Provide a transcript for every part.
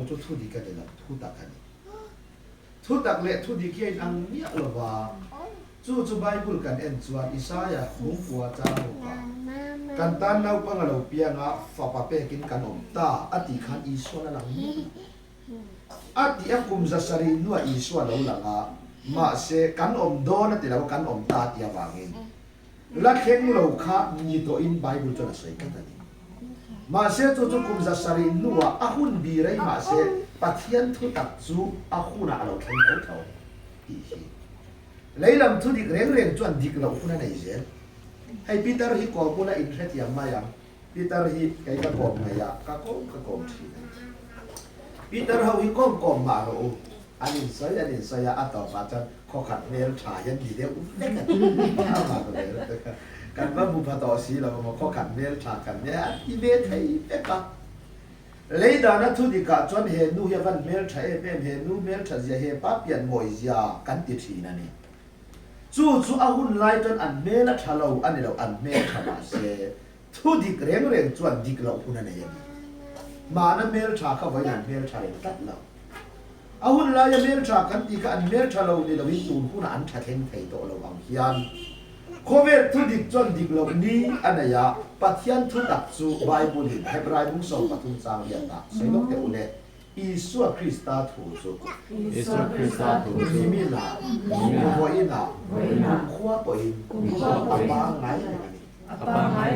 chu thu di ka de la thu tak ani thu tak le thu di ke ang nia lo wa chu bible kan en chuan isaiah khung puwa cha lo ka kan tan nau pangalo pianga fa pa pe kin kan om ta ati khan iso na lang ati akum za sari nu iso lo langa ma se kan om do na ti lo kan om ta ti awangin la kheng lo kha ni to in bible cho na sai ka ta ni ma se chu kum za sari nu wa ahun bi rai ma se pathian thu tak chu ahuna alo theng thau thau ti hi leilam thu dik reng reng chuan dik lo kuna nei zel hay Peter hi ko pula in thret yam ma yang Peter hi kai ka ko ma ya ka ko thi Peter ho hi ko ma ro anin saya atau baca kok kan mel chayan di dia ufek kan apa ko le kan ba bu pato si la mo kok kan mel cha kan ya i be thai pe pa le da na thu di ka chon he nu ya van mel cha e pe he nu mel cha ya he pa pian moi ya kan ti thi na ni chu a hun lai ton an mel la tha lo an lo an mel cha ma se thu di reng reng chuan dik lo hun na ya ma na mel cha ka vai an mel cha le tat lo ahun la ya mel cha kan ti ka an mel cha lo ni lo wi tu hun an tha theng thei to lo ang hian Kovet thu dik chon dik lo ni anaya pathian thu tak chu bible in hebrai bung so pathum chang ya ta selok te ule Isua Krista thu chu Isua Krista thu ni mi la mo ina khwa po in apa ngai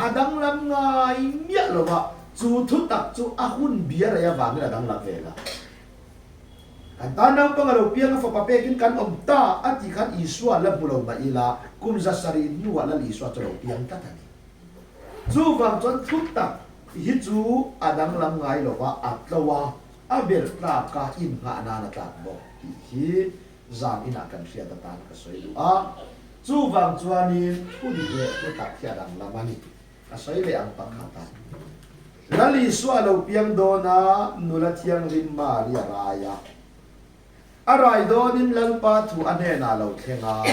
adang lam ngai mia lo ba chu thu tak chu ahun bia ra ya wang la dang la ve la kan tanang pangalo piang fa papekin kan omta ati kan iswa la bulo ba ila kum za sari nuwa la iswa to piang ta tani chu wang chon thut tak hi chu adang lam ngai lo wa atlawa abel pra ka in nga na na ta bo hi zam ina kan sia ta tan ka soi lu a chu wang chuani thu di le to tak sia dang lamani a soi le ang pakhata lali swa lo piang do na nula thiang rin ma ria raya arai donin lalpa thu ane na lo thenga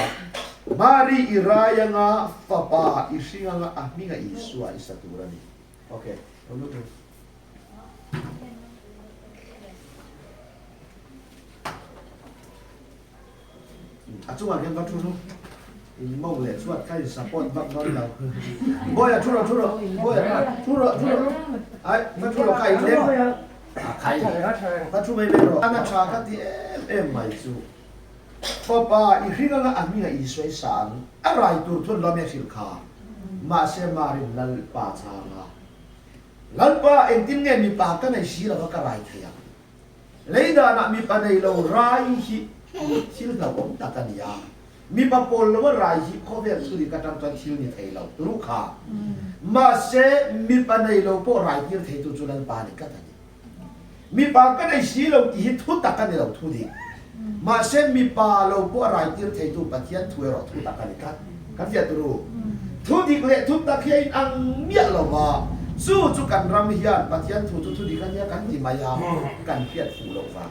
mari iraya nga papa isinga nga ahminga iswa isaturani okay tolu achunga ken ka thunu mau le suat kai support bak non lo boya thuro boya thuro ai ma thuro kai le kai ma thu mai le ro ana cha ka ti em mai chu papa i hinga nga amina i swai san arai tur thun lo me fil kha ma se marin lal pa cha nga lal pa en tin nge mi pa ka nei si la ka rai thaya leida na mi pa nei lo rai hi sil na bom ta ka ni ya mi pa pol lo rai hi kho ve su di ka tam tan sil ni thai lo tu kha ma se mi pa nei lo po rai ki thai tu chu lal pa ni ka ta ni mi pa ka nei si lo ti hi thu ta ka ni lo thu di ma se mi pa lo po rai tir thei tu pathian thu ro thu ta ka ni ka fia tu ru thu di le thu ta khian ang mia lo wa su chu kan ram hian pathian thu di kan ya kan ti maya kan fiat fu lo wa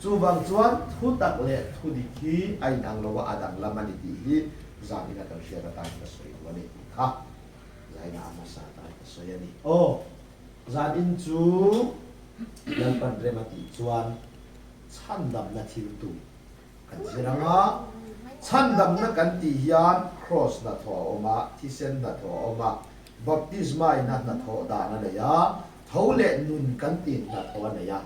chu wang chuan thu tak le thu di khi ai nang lo wa adang lamani ti hi zamina kan fia ta tan ka soi wa ni ha zai na ma sa ta ka soi ani o zan in chu yan pan remati chuan chandam na thil tu kan ziranga chandam na kan ti hian cross na tho oma thisen na tho oma baptisma na tho da na le ya thole nun kan tin na tho na ya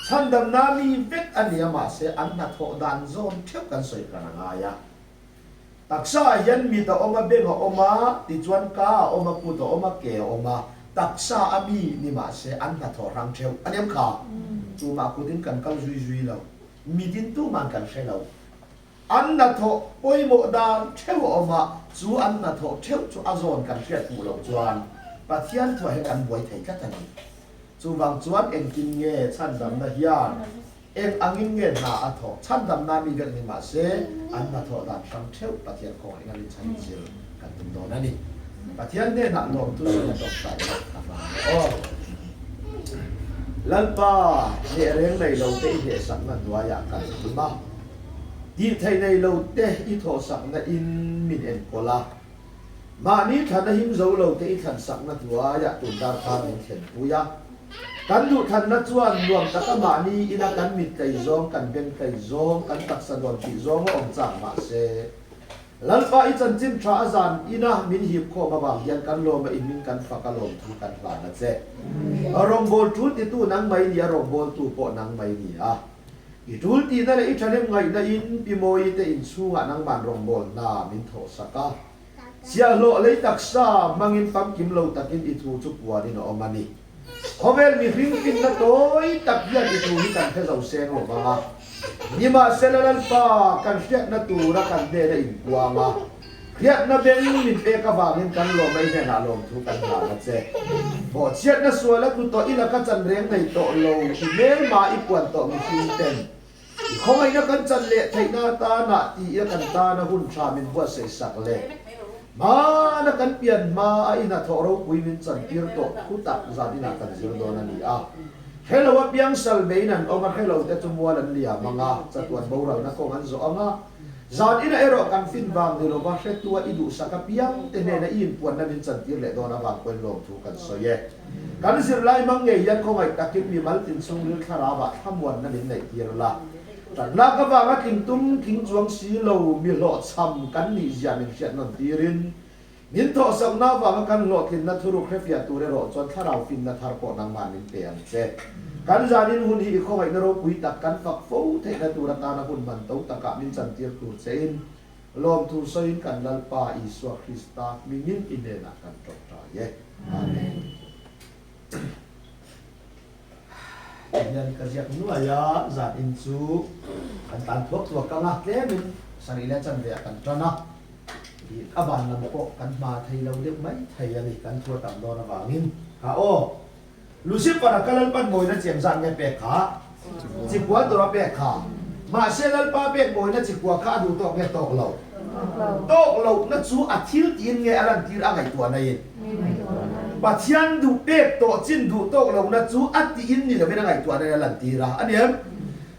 chandam na mi vet ania ma se an na tho dan zon thep kan soi kan nga ya taksa yan mi ta oma be nga oma ti chuan ka oma pu to oma ke oma taksa ami ni ma se an na tho rang theu aniam kha chu ma ku din kan kal zui lo mi din tu man kan she lo an na tho poi mo dan theu oma chu an na tho theu chu azon kan she pu lo chuan pathian tho he kan boi thei ka tani chu wang chuan en kin nge chan dam na hian en angin nge na a tho chan dam na mi gal ni ma se an na tho dan sam theu pathian ko ngan in chan sil kan tum do na ni pathian de na lom tu so na tok sai ka ma o lalpa ne reng nei lo te he sak na dua ya kan ma di thai nei lo te i tho sak na in min en kola ma ni thana him zo lo te i than sak na dua ya tu dar kha min chen pu ya กันดูทันนัดส่วนรวมตะกมานีอินากันมิดไก่ซองกันเป็นไก่ซองกันตักสะดอนปีซองว่าองจังมาเซลันฟ้าอีจันจิมทราจันอินามินหิบโคมาบางยันกันโลมาอิมินกันฟักลมทุกันหลานนัดเซอารมณ์โบลทุติตู้นังไม่นี่อารมณ์โบลตู้ปอนังไม่นี่อ่ะอีทุลตีนั่นแหละอีทะเลไงนั่นอินปิโมยเตอินสูงนังมันรมโบลนามินโทสกาเสียโลเลยตักซามังอินฟังกิมโลตักินอิทูจุปวานินอมานีเขาเวลมีฟิงฟินนะตัวตักยันอิทูนี่กันแค่เราเซงออกมานี่มาเซลลันปากันเสียนะตัวรักกันเดรอินกวางมาเรียกนะเบนมินเอกวางินกันลมไม่แน่นาลมทุกันหานะเซพอเชียนะสวยแล้วตัวอีนักจันเรียงในโตโลที่เมลมาอีกวนโตมีฟินเต็มเขาไอ้นักจันเละไทยนาตาหน้าที่อีกันตานะหุ่นชามินบัวเสสักเละมานักกันเปลี่ยนมาไอ้นักทอเราคุยมินจันเปียร์โตคุตักจาดินักกันซิลโดนันนี่อ่ะเฮลว่าเปียงสัลเบนันเอามาเฮลแต่จมัวลันเลียมังอ่ะจัตวันบ่าวเรานักของอันโซอ่ะจาดินเอโรกันฟินบางเดลว่าเฮตัวอิดุสักเปียงเตเนนอินปวนนันมินจันเปียร์เละโดนับางคนลงทุกันโซเยกันสิไลมังเงยันของไอ้ตะกิบมีมัลตินทรงเลือคาราบะทำวันนันมินในเปียร์ละแต่นักว่าว่าคิงตุ้มคิงจวงสีโลมีหลอดซ้ำกันนี่ยามินเชียนนตีรินนินทอสังนาว่ากันหลอดคินนัทุรุเคฟียตูเรโรจนถ้าเราฟินนัทารปอนังมันนินเปียนเจกันจานินหุ่นฮีเขาไว้นรกวิตักกันฝักฟูเทนตูรตานะหุ่นมันตุตะกะมินจันเตียตูเซนลมทูเซนกันลัลปาอิสวาคริสตามินินอินเดนักกันจบใจเยอาเมนยันกระเจียกนัวยาจัดอินซูกันตันพวกตัวกังหักเล่มินสันอิเลจันเดียกันจนะที่อาบันลำโพกันมาไทยเราเรียกไหมไทยนี่กันทัวต่ำดอนวางินฮะโอลูซิฟาร์กันลันปันโมยนั่นเจียมจันเงเปกขาจิกวัวตัวเปกขามาเซลันปาเปกโมยนั่นจิกวัวข้าดูตัวเงตกเหล่าตกเหล่านั่นจูอัดทิลตีนเงอลันตีอะไรตัวนั่นปัจจัยดูเป็ดโตจินดูโตกเรานะจูอัติอินนี่เราไม่ได้ไงตัวในลันตีระอันนี้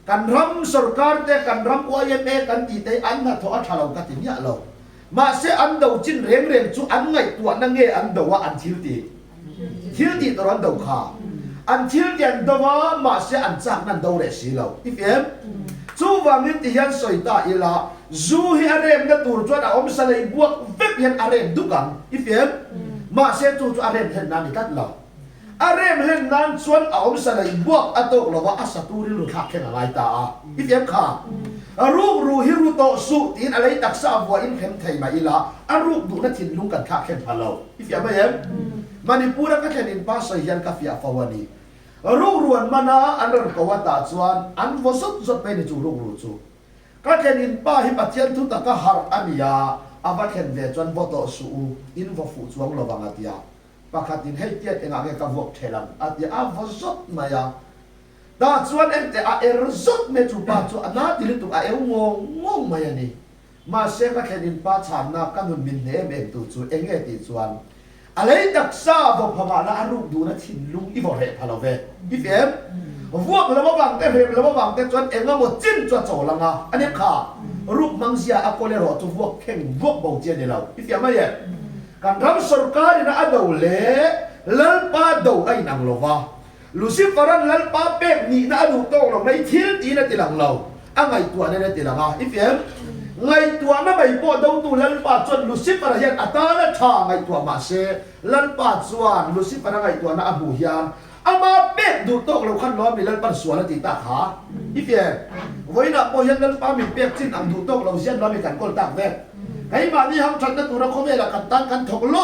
กันรำสุรการเตกันรำวายเมกันตีเตอันนั้นทอชาเรากัดเนี่ยเรามาเสอันเดาจินเร่งเร่งจูอันไงตัวนั่งเงอันเดาว่าอันทิลตีตัวอันเดาขาอันทิลตีอันเดาว่ามาเสอันจากนั้นเดาเรสีเราอีเฟมจูวังนิติยันสอยตาอีละจูฮิอาเรมนั่นตัวจวนอาอมสลายบวกเว็บยันอาเรมดุกันอีเฟมมาเสียจูอาเรมเห็นนั่นกันเราอาเรมเห็นนั่นชวนเอาสลายบวกอโตกเราว่าอาสตูริลุขับแข่งอะไรตาอีเดียมขารูฮิรุโตสุตีนอะไรตักษาบัวอินเข็มไทยมาอีละรูปดูนัดทินลุงกันขับแข่งพะเราอีเดียมไม่เห็นมันนี่พูดกันแค่นินป้าใส่ยันกาแฟฟาวานีรูรวนมานาอันนั้นก็ว่าตาชวนอันวสุดไปในจูรูจูก็แค่นินป้าฮิปัจเจียนทุตตะหาอันยาอาวัตเห็นเดจวนบโตสูอินวฟูจวงระวังอาทิยาปากตินให้เตียเองอะไรกับวกเทลังอาทิยาอาวัสุดมายาตาจวนเอ็นเตอาเอรสุดเมจูปาจวนนาดิลิตุอาเองงมายานี่มาเสกแค่นินป้าชานนากันนุนมินเนเมตุจูเองเอติจวนอะไรตักซาบพม่าละรูปดูนะทินลุงอีบอเรพาลเวอีเฟมพวกเราบังเตเฟมเราบังเตจวนเองก็หมดจิ้นจวนโจลังอ่ะอันนี้ค่ะรูปมังเสียอโคเลโรตัวพวกเข่งพวกเบาเจนเราอีเฟียไม่เห็นการทำสุรการนะอดาวเล่ลัลปาดาวไอ้นางโลวาลูซิฟารันลัลปาเป็กนี่นะดูโตเราไม่ทิ้งตีนะตีหลังเราอ่ะไงตัวนั่นตีหลังอ่ะอีเฟียไงตัวนั่นไม่พอดาวตัวลัลปาจวนลูซิฟารันยันอัตาละช่างไงตัวมาเซลัลปาจวนลูซิฟารันไงตัวน่ะอบูฮยานอามาเป็ดดูโตเราขันล้อมีลัลปาสวนตีตาขาอีเฟียวันนี้พอยันลัลปามีเป็ดจิ้นอันดูโตเราเสียนล้อมีการกอลตักเวทไอ้มานี่ห้องฉันนั่นตัวเราเขาไม่ละกันตั้งกันถกโล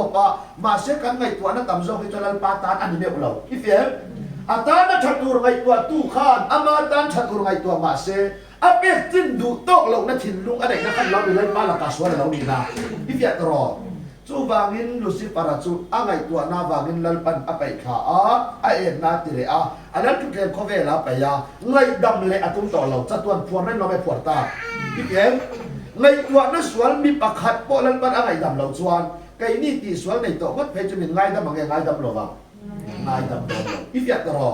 กอ่ะมาเสียกันไงตัวนั้นต่ำส่งให้จนลัลปาตานอันนี้ไม่เราอีเฟียอาตานั้นฉันตัวไงตัวตู้ข้านอามาตานฉันตัวไงตัวมาเสียอาเป็ดจิ้นดูโตเรานั่นถิ่นลุงอะไรนั่นขันล้อมีลัลปาละกาสวนเรานี่นะอีเฟียตรอจูบางอินลูซิฟาราจูอ่างไอตัวนาบางอินลัลปันอไปขาไอเอ็นนาติเรอาอันนั้นทุกเรื่องเขาเวลาไปยาไงดำเลยอาตุ้มต่อเราจะตัวพวนนั่นเราไม่ปวดตาพี่เอ็มไงตัวนั้นสวนมีปากขัดโปลัลปันอ่างไอดำเราชวนไก่นี่ตีสวนในตัววัดเพชรมินไงดำบางไงดำเราบ้างไงดำเราพี่เฟียตรอ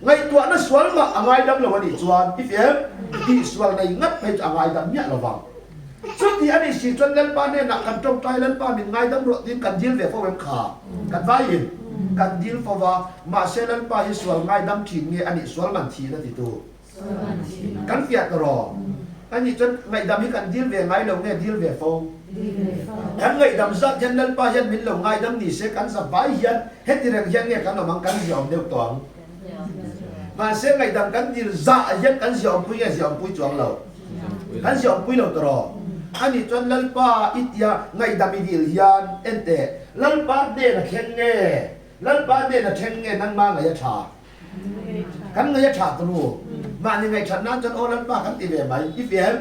ไงตัวนั้นสวนว่าอ่างไงดำเราวันนี้ชวนพี่เอ็มตีสวนในงัดเพชรอ่างไงดำเนี่ยเราบ้างสุดที่อันนี้สิจนเล่นป้าเนี่ยนักกันจงใจเล่นป้ามีไงตำรวจทีมกันยิงเสียพวกเวมขากันไฟยิน กันดิลฟาวามาเซลันปาฮิสวลง่ายดำถิ่นเงี้ยอันนี้สวลมันทีนะติตูกันเฟียตรออันนี้จนง่ายดำให้กันดิลเวง่ายลงเงี้ยดิลเวฟงกันง่ายดำซักยันลันปายันมินลงง่ายดำนี่เสกันสบายยันเฮ็ดที่เรื่องยันเงี้ยกันเรามังกันยอมเดียวตัวมาเสง่ายดำกันดิลจ่ายันกันยอมปุยยอมปุยจวงเรากันยอมปุยเราตรออันนี้จนลันปาอิทยาง่ายดำมีดิลยันเอ็นเตลันปาเดนะเข่งเงี้ยลันปาเดนะเข่งเงี้ยนั่งมาง่ายชากันง่ายชาตรูมานี่ง่ายฉันนั้นจนโอลันปากันตีเวไหมอีเฟียน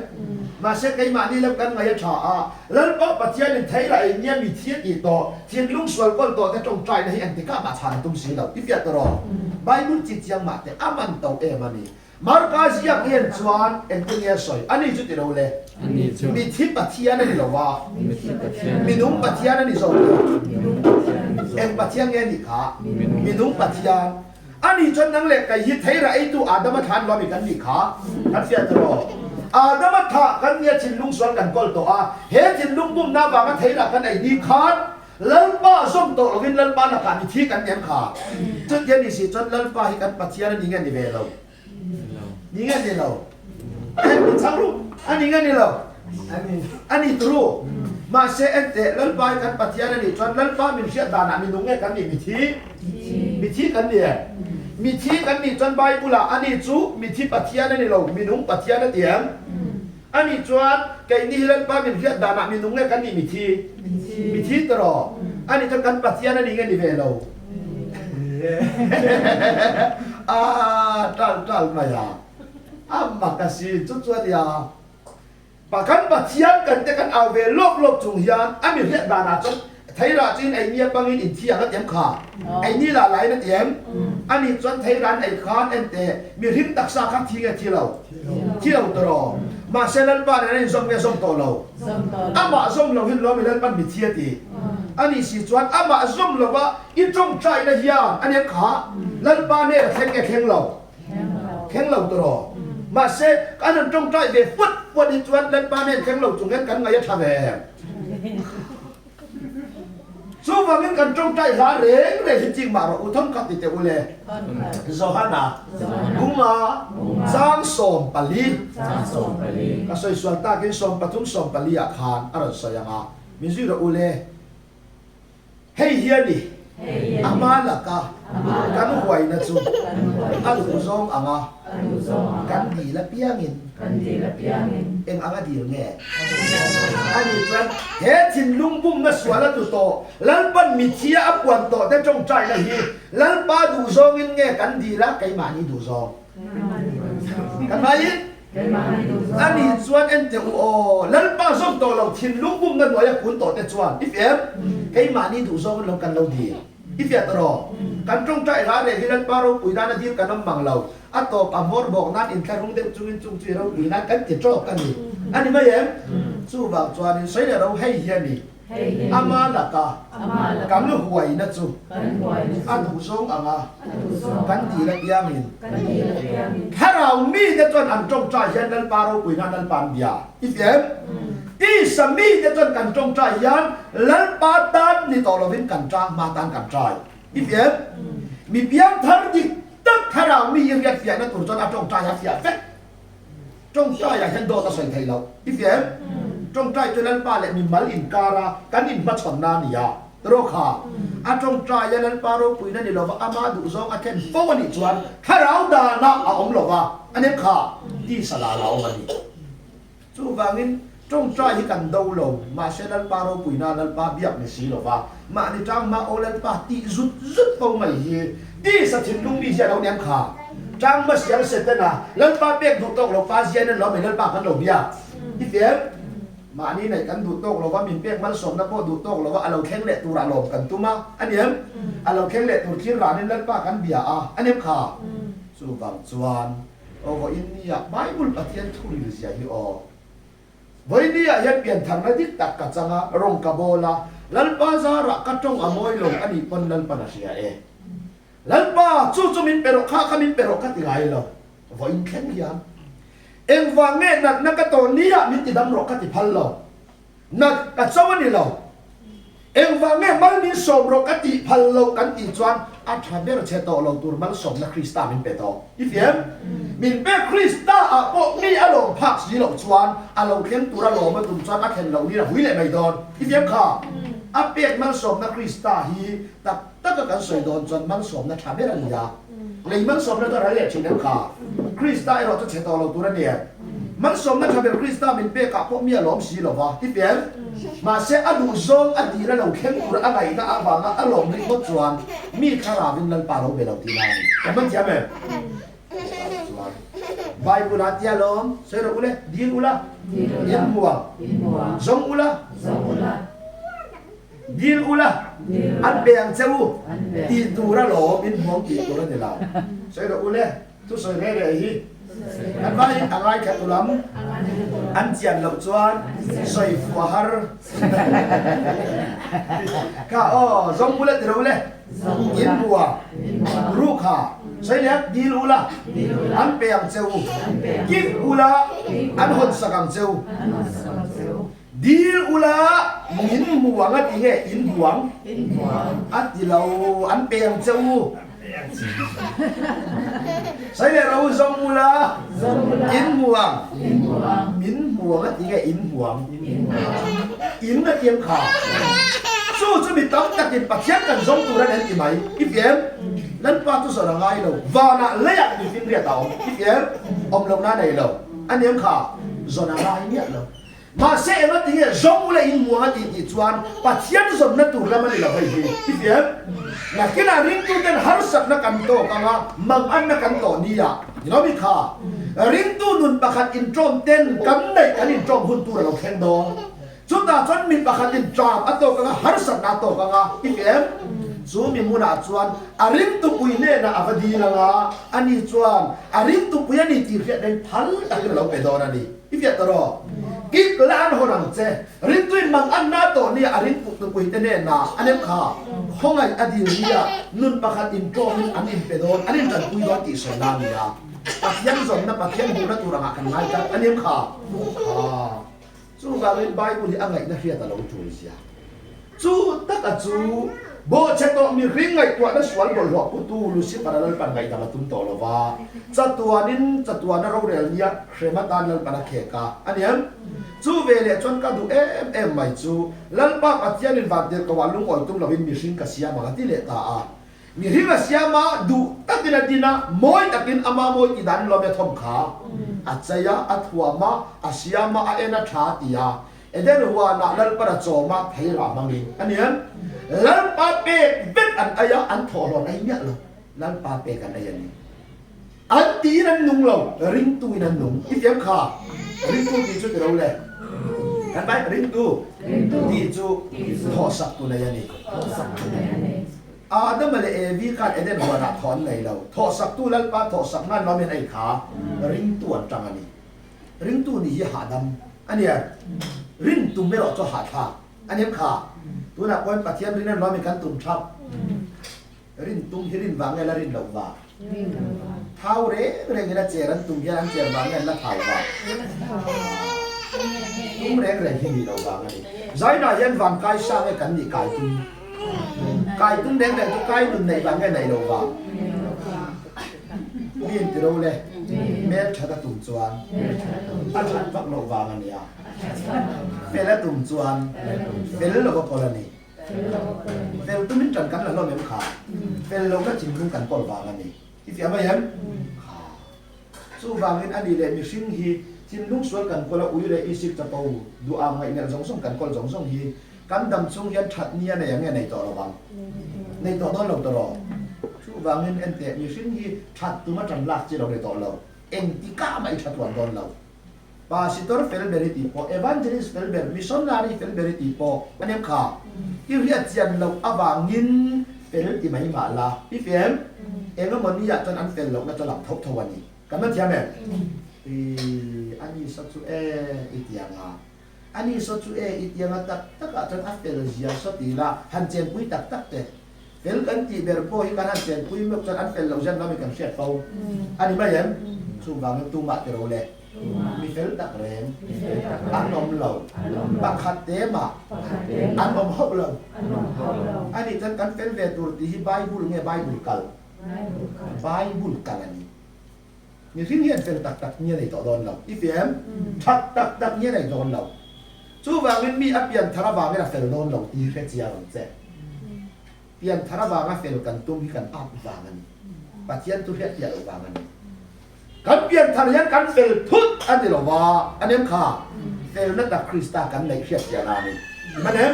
มาเสกไอ้มานี่แล้วกันง่ายชาลันปาปัจจัยในไทยไรเนี่ยมีเทียนอีต่อเทียนลุงสวลก้นต่อแต่จงใจในอันติก้ามาทานตุ้มสีเราอีเฟียตรอใบบุญจิตยังมาแต่อามันโตเอมานี่มารกาเซียเรียนจวนเอ็นตุเนียสอยอันนี้จุดที่เราเลยมีทิพปัจจัยนั่นนี่เราว่ามีนุ่มปัจจัยนั่นนี่ส่งเอ็นปัจจัยเงี้ยนี่ขามีนุ่มปัจจัยอันนี้จนนั่งเล็กกับยิทไทยไรตัวอาดามทานว่ามีกันนี่ขากันเฟียตรออาดามทากันเนี่ยชินลุงสวนกันกอลตัวเฮชินลุงบุ้มน้าบางกันไทยละกันไอ้นี่ขาดลัลป้าส่งตัวเราวินลัลป้านักการมีที่กันเนี่ยขาจนเย็นนี่สิจนลัลป้าให้กันปัจจัยนั่นนี่เงี้ยนี่เวลานี่เงี้ยนี่เราเอ็นเป็นสังรูอันนี้เงี้ยนี่เราอันนี้ตรูมาเซเอ็นเตลัลป้ากันปัจจัยนั่นนี่จนลัลป้ามีเสียดานามีนุ่งเงี้ยกันนี่มีที่กันเนี่ยมีที่กันนี่จนใบบุลาอันนี้จูมีที่ปัจจัยนั่นนี่เรามีนุ่งปัจจัยนั่นเองอันนี้จวนไก่นี่ลัลป้ามีเสียดานามีนุ่งเงี้ยกันนี่มีที่ตรออันนี้จนกันปัจจัยนั่นนี่เงี้ยนี่เวลาtal maya amma kasi chuchuat ya pakan pathian kan te kan awe lok chung hian ami hiat dana chon thaira chin ai nia pangin in thiang a tem kha ai ni la lai na tem ani chon thairan ai khan ente mi rim taksa kha thinga thilo tro ma selal ba na ni zong me zong to lo ama zong lo hin lo mi lan pan mi thiati ani si chuan ama zong lo ba in chong chai na hian ani kha lan ba ne kheng lo tro mà sẽ anh em trong trại về phút đi chuẩn lên ba nên khen lầu chúng em cắn ngay thằng về số vào những cần trong trại giá rẻ để hiện trình mà rồi thâm cắt thì tiêu lệ do hắn à cũng mà giang sôm bali cái soi xuân ta cái sôm patung sôm bali à khan ở soi à mình duy rồi lệ hey hiền đi ama là cả cắn hoài na chú ăn rong ama kan di la piangin em anga di nge ani tran he chin lung bum na swala tu to lan pan mi chia apwan to te trong chai la hi lan pa du zong in nge kan di la kai ma ni du zong kan mai ani chuan en te o lan pa zong to lo chin lung bum na noya kun to te chuan if em kai ma ni du zong lo kan lo di if ya tro kan trong chai la re hilan paro puida na dir kanam manglo ato pamor bok nan in kan rung de chung chi ro puina kan ti tro kan ni ani ma yem chu ba chuan in sei ro hei hian ni ama la ka kan lu huai na chu an hu song anga kan ti la yang in harau mi de chuan an trong chai hian dal paro puina dal pan dia if yem i sami de chuan kan trong chai hian lal pa tan ni to lovin kan tra ma tan kan trai if yem mi piang thar dik tất khai nào mi yên ghét phiền nó tụt cho nó trong trai hạt phiền phết trong trai là hiện đồ ta sành thầy lâu ít phiền trong trai cho nên ba lại mình mal in cara cái in bắt chọn na nè rồi khá trong trai cho nên ba rồi quý nên đi lo và ama đủ do anh khen phố anh đi chuan khai nào đà na ông lo va anh em khá đi sala lao mà đi chú vangin trong trai thì cần đâu lâu mà sẽ nên ba rồi quý nên ba biết mình xí lo va mà đi trang mà ô lên ba tị rút phong mày gì đi sa thiên lung đi ra đâu ném khả trang mất giang sệt tên à lên ba biết đủ tốc lộc phá giang nên nó mình lên ba căn đầu bia đi phía mà anh này căn đủ tốc lộc và mình biết mất sống nó có đủ tốc lộc và anh khen lệ tu ra lộc cần tu mà anh em anh khen lệ tu khiến ra nên lên ba căn bia à anh em khả su vàng chuan over India Bible pathian thuri gì vậy o với đi à hiện biển thằng nó thích tạc cả chăng á rong kabola lên ba ra ra cắt trong amoi lồng anh đi pon lên pa na siya lan ba chu min pero kha min pero ka ti gai lo vo in khen hian eng wa nge na ka to ni ya min ti dam ro ka ti phal lo na ka chaw ni lo เอ็งว่าไงมันมีสมรกติพันโลกันตีจวนอาทำเบรเชตโตเราตัวมันสมนะคริสต์มินเปโตอีเฟียมมินเปคริสต์อ่ะพวกนี้อารมณ์พักสีเราจวนอารมณ์เขียนตัวเรามาตุ่มจวนอาเข็นเรานี่นะหุยเลยไม่โดนอีเฟียมค่ะอาเปียกมันสมนะคริสต์ฮีแต่ตั้งกันสวยโดนจนมันสมนะทำเบรนี่ยาเลยมันสมนะตัวอะไรเนี่ยชินเดียวค่ะคริสต์เราจะเชตโตเราตัวนั้นเนี่ยมันสมนะทำเบรคริสต์มินเปกับพวกนี้อารมณ์สีเราวะอีเฟียมมาเสอดูซงอดีตเราเข้มตัวอะไรนะอาบังอารมณ์ริบจวนมีคาราวินลันปาเราเบลตีนายแต่มันจะไม่ใบกุหลาบที่ล้อมเสร็จแล้วเลยดีกุหลาบยินมัวซงกุหลาบดีกุหลาบอันเบียงเจ้าตีตัวเราล้อมอินมองตีตัวเราเนี่ยเราเสร็จแล้วเลยทุกสิ่งเลยฮีอันว่าอะไรแค่ตัวลำอันเจียนหลบจวนใส่ฟัวฮาร์ข้าอ๋อซงกุหลาบที่เราเลยยินมัวรูข้าใช่แล้วดีรู้ละอันเปียงเจ้ากินอุละอันหดสักเจ้าดีอุละมินหวงอันที่เหอินหวงอันที่เราอันเปียงเจ้าใช่แล้วเราซงอุละอินหวงมินหวงอันที่เหอินหวงอินนั่นเทียมขาสู้จะมีตั้งแต่กินปัจจัยกันซงตัวนั้นที่ไหมอีเฟียมนั่นป้าตุสระไงเราวานะเลี้ยงมีฟินเรียตเอาอีเฟียมอมลงหน้าในเราอันนี้ค่ะซอนอะไรเนี่ยเรามาเสียมาที่ซงเลยอินมัวที่ที่จวนปัจจัยซอนนั่นตัวเราไม่ได้เราไปอีเฟียมนักกินอาริงตัวเดินฮาร์สักนักกันโตกังมังอันนักกันโตนี่อ่ะเราไม่ค่ะริงตัวนุนประคัดอินโทรมเต้นกันได้กันอินโทรมหุ่นตัวเราแข็งดองจุดนั้นจนมีประคัดอินโทรมอัตโตกังฮาร์สักนักโตกังอีเฟียมซูมีมุนาจวนอาริมตุปุยเน่นะอวดีละงาอันนี้จวนอาริมตุปุยนี่ตีเรียนพันตักเราไปโดนนี่อีเฟียตรอกิกลานหัวหนังเจริมตุยมังอันนาโตนี่อาริมตุปุยเน่นะอันนี้ข้าห้องไออดีเรียนุนประคัดอินโตมินอันอินไปโดนอันนี้จันปุยโดนตีสนามียาปัจจัยส่วนนั้นปัจจัยบุรุษตุระกันไงกันอันนี้ข้าสู้การเล่นใบบุรีอันไหนนะเรียตเราจุยเสียสู้ตักจูโบเชตมีริงไงตัวนั้นสวนบอลหลอกกุตูลุสิปาราลปันไงแต่มาตุ้มโตแล้วว่าจัตัวนั้นเราเรียนเนี่ยเขมาตานลปันเคกาอันนี้จูเวเลจนก็ดูไม่จูลัลปาปัจจัยนิวันเดียวกับวันลุงอ่อยตุ้มเราเป็นมีริงกับเสียมาที่เลตามีริงกับเสียมาดูตักินดินะมวยตักินอามามวยอีดันเราไม่ทอมขาอัจฉริยะอัตหัวมาอาเสียมาเอ็นชาติยาเอเดนหัวนักลัลปาโจมาเทรามังลีอันนี้ลัลปาเปกเบ็ดอันอายะอันทอรอนไอเนี่ยเหรอลัลปาเปกันอายะนี้อันตีนั้นนุ่งเราริงตุยนั้นนุ่งอีเดียมขาริงตุตีจุดเราเลยกันไปริงตุตีจุดทอสักตุนายะนี้ดัมเลเอวีกันเอเดนหัวนักถอนในเราทอสักตุลัลปาทอสักนั่นเราเป็นไอ้ขาริงตุอันจังอันนี้ริงตุนี่หาดำอันนี้ริงตุไม่รอจะหาท่าอันนี้ขาตัวนักวันปัจจัยรินนั้นเรามีการตุ่มทับรินตุ่มที่รินวางเงินละรินเหลวว่าเท้าเร่เรื่องเงินเจรันตุ่มที่รันเจรวางเงินละเท้าว่าตุ่มเร่ที่มีเหลววางนี่ใจน่ายันวางกายสร้างให้กันนี่กายตุ่มเร่ทุกกายนุ่นในวางเงินในเหลวว่ามีนที่เราเลยแม่ชัดตุ่มจวนอันชัดฟักเหลววางนี่เฟลตุ่มจวนเฟลเราก็พอละนี่เฟลตุ้มมินจันกันแล้วเราไม่ขาเฟลเราก็จิ้มรุ่งกันพอละวางนี่ที่เสียไม่เห็นสู้วางเงินอันนี้เลยมีสิ่งที่จิ้มรุ่งสวยกันพอละอุ้ยเลยอีสิบจะเป่าดูอ่างไงเนี่ยสองส่งกันพอสองส่งที่กันดำส่งยันชัดเนี่ยในอย่างเงี้ยในต่อระวังในต่อนั้นเราตลอดสู้วางเงินอันแต่มีสิ่งที่ชัดตัวมันจันลักที่เราในต่อเราเอ็งที่ก้าไม่ชัดวันตอนเราPastor felberi tipo, evangelist felberi, missionary felberi tipo, anem kha. Iriat sian lo awangin fel ti mai mala. Ifem, enga moni ya tan an fel lo na talap thop thawani. Kaman tiame. Ani satu itianga. Ani satu itianga tak tan afel zia sotila han chen pui tak te. Fel kan ti berpo hi kan han chen pui mek tan an fel lo jan na me kan set pau. Ani mai yam. Su bang tu ma te ro le. มีเฟลตักแรงอันนมเราบักขัดเตมะอันนมฮอบเราอันนี้ท่านกันเฟลเวตูที่ไบเบิลไงไบเบิลกัลอันนี้มีสิ่งที่เฟลตักเนี่ยในต่อดอนเราอีเฟมตักเนี่ยในดอนเราจู่ว่ามันมีอภิญธารวาไม่ละเฟลดอนเราตีเรจิอาร์นเจเพียงธารวาไม่เฟลกันตุ้มที่กันอัพวางันปัจจัยตุเรียเดียววางันกันเปลี่ยนทางยังกันเฟลทุกอันนี้หรอวะอันนี้ค่ะเฟลนั่นแต่คริสต์กันในเขียนเจนานี่มันเอง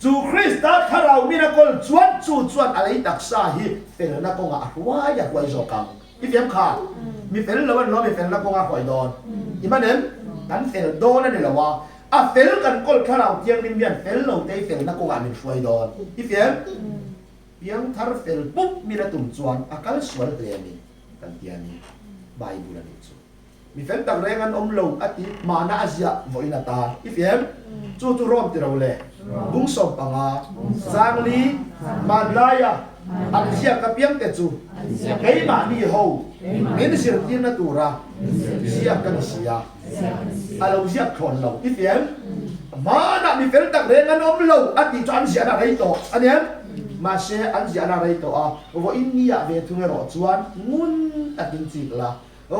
จู่คริสต์ถ้าเรามีนักกอล์ฟจวนอะไรตักซาฮีเฟลนักกอล์ฟว่าอยากไว้โจกังอีเฟมค่ะมีเฟลแล้ววันน้องมีเฟลนักกอล์ฟคอยโดนอีมันเองกันเฟลโดนนั่นนี่หรอวะเฟลกันกอล์ฟถ้าเราเที่ยงริมยันเฟลเราได้เฟลนักกอล์ฟมีช่วยโดนอีเฟมยังถ้าเฟลปุ๊บมีนักตุ่มจวนอาการสวยเลยนี่กันเทียนี่ไบเบิลนี่จู่มีเฟลตักแรงอันลงอติมานาอาเซียโวยนาตาอีเฟมจู่รอมที่เราเลยบุ้งสมปังอาจางลีมาลายาอันเสียกับยังเตจู่เฮ้ยมานี่โฮมินสิรตินตัวระเสียกันเสียอารมณ์เสียคลอนเราอีเฟมมานะมีเฟลตักแรงอันลงอติจวนเสียอะไรต่ออันนี้มาเชอันเสียอะไรต่อว่าอินเดียเวทุเงรอจวนงุนตัดจิกละ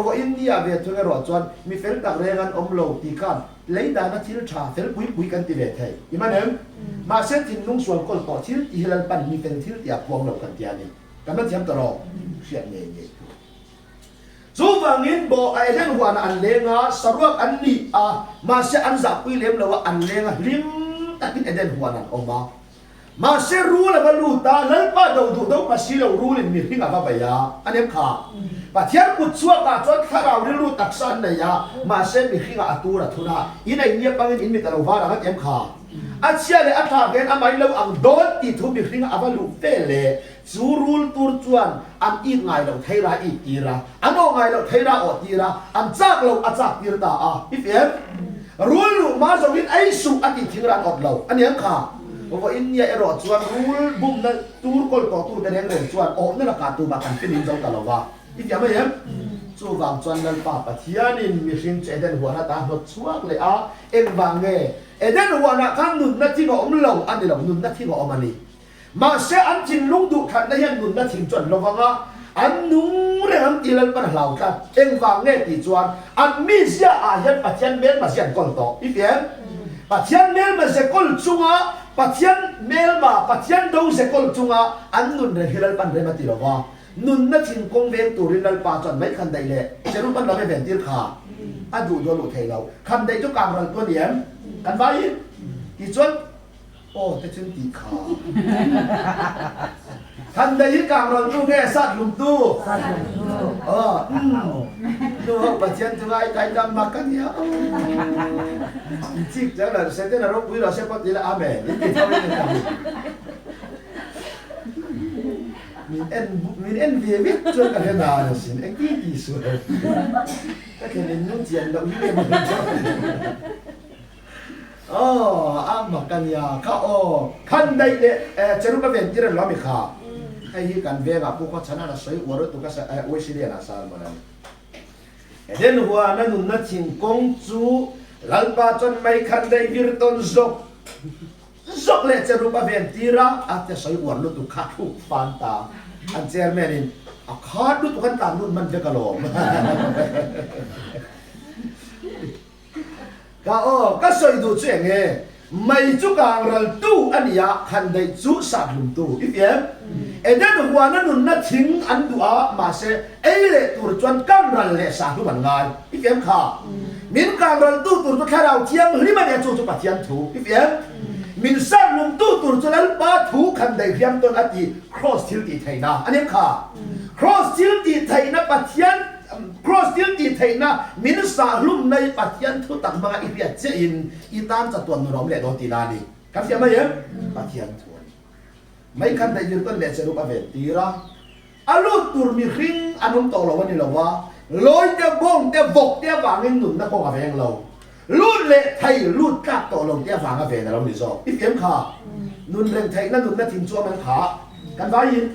ว่าอินเดียเวทุเงรอจวนมีเฟลตักแรงอันลงตีกันเลยดานาทิลชาเฟลคุยกันตีเวทให้อีมันเองมาเชทินนุ่งส่วนคนต่อทิลอีเฮลันปันมีเฟลทิลตีพวงเรากันตีอันนี้กันนั่นเทียมตลอดเสียเนี่ยซูฟังอินบอกไอ้เรื่องหัวอันเลงอ่ะสรุปอันนี้มาเชอันจับคุยเลี้ยงเราว่าอันเลงอ่ะริมตัดกินไอ้เรื่องหัวนั้นออกมาเชื่อรู้แล้วว่ารู้ตาแล้วป้าดูป้าชี้เรารู้เลยมีพิงกับป้ายาอันนี้ค่ะป้าเทียนกุศลป้าจนข้าเราเรู้ตักสันเนี่ยยามาเชื่อมีพิงกับตัวละทุนอินไอเนี่ยปังอินมีแต่เราว่าเราเอ็มค่ะอาเชื่อเลยอัฐาเกนอาไม่เราอังโดนตีทุบมีพิงกับลูกเฟลเลยจูรุลตัวจวนอันอีกไงเราเทระอีกทีระอันโอไงเราเทระอดทีระอันจักเราอันจักทีระตาอีเฟมรู้ลูกมาสวิตไอสุอันที่ทิ้งรันอดเราอันนี้ค่ะว่าอินเดียรอดชวนรู้บุ้มนั่นตูร์กอลต่อตูร์เดนเรนชวนโอ้นั่นละการตูมากันฟิลินจงตลอดว่าอีกอย่างไม่เห็นจู่วางชวนนั่นป้าปะเทียนินมีสิ่งเจเดนหัวหน้าตาหดชวกเลยเอ็งวางเงเดนหัวหน้าข้างนุนนั่นที่ก็อมลงอันนี้เรานุนนั่นที่ก็อมนี่มาเสียอันจินลุงดุขันได้ยังนุนนั่นทิ้งจวนลงว่าอันนู้เรื่องอีลันปัญหากันเอ็งวางเงตีจวนอันมีเสียอายันปะเทียนเมลมาเสียนกอลต่ออีกอย่างปะเทียนเมลมาเสียกอลจุงปัจจัยเมลมาปัจจัยดูเสกลจุงอันนุนเรื่องฮิลปันเรื่องมาติโลวานุนนัดชิงคงเวงตัวรินัลปาจนไม่คันใดเลยเจรุปันเราไม่เป็นที่ขาอดูโยลุเทเราคันใดจุกางรันตัวเดียมกันไว้กี่จนโอ้แต่ฉันตีขาคันใดที่กางรันตัวแก่สัตว์ลุงตู้ดูปัจจัยจุงไอ้ใจดำมากันเนี่ยจิกจังเลยเสด็จนรกวิเราเชื่อปฏิละอาเมนมีเอ็นวีวิจนกันเห็นนานสิเอ็งกี่ส่วนก็แค่เล่นนุ่งเจียนเราที่เล่นมันอามากันยาข้าคันใดเนี่ยเจรุกเวนที่เราล้อมขาไอ้ที่กันเวงพวกเขาชนะเราสวยอวดตัวก็ใช้วิเลียนอาสาเหมือนกันเดินหัวนั่นนุ่นนั่นชิงกงจูลัลปาจนไม่คันได้วิรตนzok le cerupa ventira ate sai war lu tu khatu fanta an chairman in a khatu tu kan tan nun man ve kalom ka soi du cheng e mai chu kang ral tu ania khan dai chu sa lum tu ifem eden huana nun na thing an dua ma se eile tur chuan kam ral le sa tu ban ngai ifem kha min kang ral tu tur tu kharau chiang hlima ne chu chu pathian thu ifem min san lum tu tur chuan pa thu khan dai hiam ton ati cross til ti thaina ani kha cross til ti thaina pathian cross til ti thaina min sa lum nei pathian thu tak ma i ria che in i tan cha ton rom le do ti la ni ka sia ma yem pathian thu mai khan dai yur ton le che ru pa ve ti ra alu tur mi ring anum to lo ni lo wa loi te bong te vok te wangin nun na ko ga veng lo luốt lệ thầy luốt các tổ lồng tia vàng về là lòng lý do ít kiếm khá nun rèn thầy nó nun nó thình chua mình khá căn vái in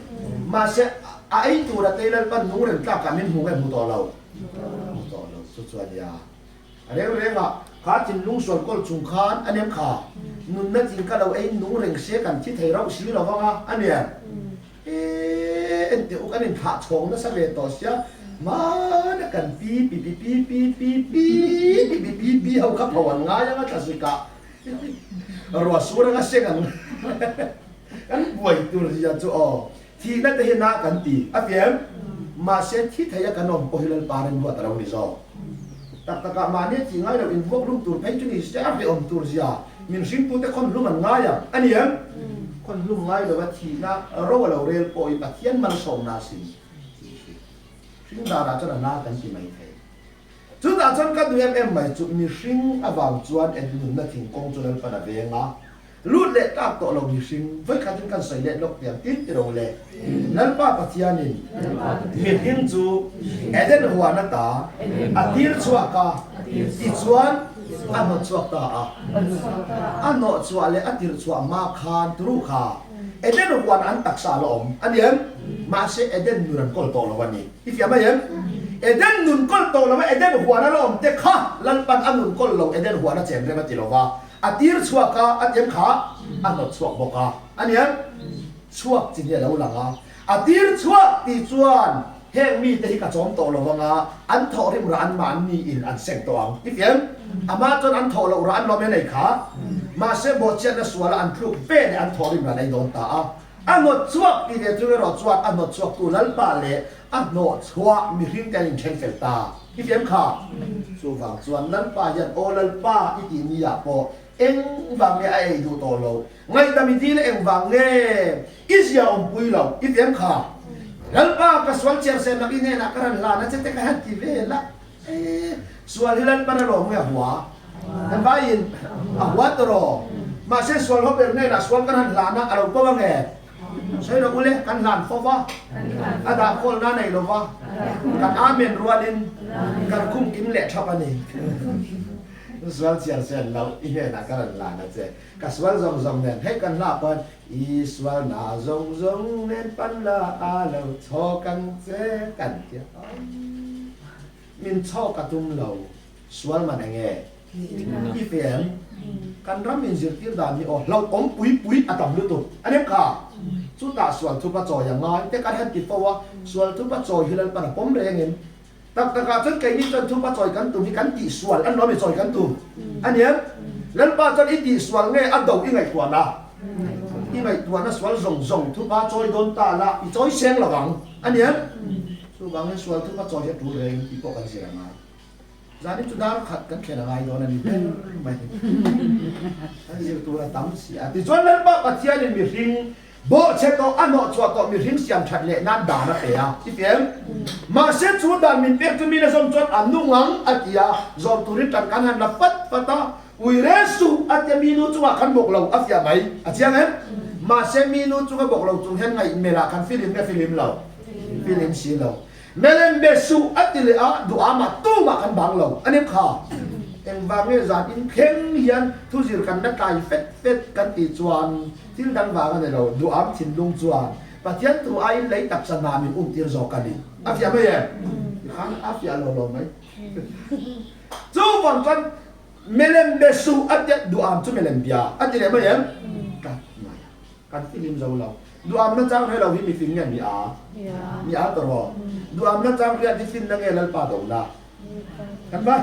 mà sẽ ai tu ra tây lên pan nung rèn ta cả mình hùng cái mù to lâu xuất xuất ya rèn à khá chín nung xuân col chung khan anh em khá nun nát chính cái đầu ấy nung rèn xe cần chỉ thấy rau xí là vâng à anh em anh tiểu cái này thả chong nó sẽ về to xí mà nó cần pi hậu khắp hậu ngay yang cái gì cả rồi xuống nó sẽ cần kan buai tu dia tu thi na te na kan ti afiam ma se thi thaya kanom pohilal paran buat raw ni zo tak taka ma ne chi ngai lo in vok lum tur phai chu ni se a ve om tur zia min sim pu te kon lum an ngai ya aniam kon lum ngai lo wa thi na ro lo rel po i pathian man som na si sing da cha na kan ti mai the chu da chan ka du em mai chu mi sing awang chuan en nun na thing kong chu nan pa na ve nga lút lệ các tổ lòng như sinh với khả năng sợi lệ lộc tiền tiến từ đầu lệ năn ba bát thiên nín miền hiên chú Eden hoa nát ta atir chua ka ti chuan ano chua ta ano chua lệ atir chua ma khan tru kha Eden hoa an tak sa lom anh em mà sẽ Eden nuran kol to lo ni if ya em Eden nun kol to lo Eden hoa na lom te kha lan pan anun kol lo Eden hoa na chen re ma ti lo wa atir chuak ka atem kha anot chuak boka aniam chuak chin ya lo langa atir chuak ti chuan heng mi te ka chom to lo wanga an tho rim ra an man ni in an seng to ang ifem ama chon an tho lo ra an lo me nei kha ma se bo chen na suala an thluk pe ne an tho rim ra nei don ta a anot chuak ti de tu ro chuak anot chuak tu lal pa le anot chuak mi ring ten in chen fel ta ifem kha su wang chuan lal pa yan o lal pa iti ni ya po em vàng nghe ai đủ tổ lâu ngay ta mình đi là em vàng nghe ít giờ ông bùi lâu ít em khá lần ba cái sual chia sẻ là nghe là cái là nó sẽ cái hạt gì về là sual lần ba nó nghe hóa em phải in hóa rồi mà sẽ sual hôm nay là sual cái là nó ở đâu có nghe sai đâu ule kan lan fo va ada kol na nei lo va kan amen rualin kan kum kim le thapani sual chia sẻ lâu ihe na kan la na che ka sual zong zong nen he kan la pan i sual na zong zong nen pan la a lo cho kan che kan kia min cho ka tum lo sual man nge i fem kan ram min zir tir da ni o lo om pui atam lu tu anem kha chu ta sual thu pa cho yang ngai te kan han ti fo wa sual thu pa cho hilal pa na pom re ngin tak taka chon kai ni chon thu pa choi kan tu ni kan ti sual an lo me choi kan tu aniam lan pa chon i ti sual nge an do i ngai kwa na i ngai tua na sual zong zong thu pa choi don ta la i choi seng la wang aniam chu wang sual thu pa choi he tu re i po kan sia ma zani chu dar khat kan khena ngai do na ni mai an zi tu la tam sia ti chon lan pa pathia ni mi ring bo che to ano chua to mi ring siam that le nan da na pe a ti pem ma se chu dan min pek tu mi na som chon anungang atia zom tu ri tan kan han la pat pata ui resu atia mi nu chu kan bok lo afia mai atia ngen ma se mi nu chu bok lo chu hen ngai me la kan film lo film si lo melem besu atile a du ama tu ma kan bang lo anem kha em vang nghe zat in kheng hian thu zir kan na kai fet kan ti chuan til dang wa kan lo du am thin lung chuan pathian tu ai lei tak sa na mi tir zo kan ni afia mai khan afia lo mai chu von kan melem besu atia du am chu melem bia atile mai kan film zo lo du am na chang he lo hi mi film nge mi a to ro du am na chang ria di film na nge lal pa do na kan ba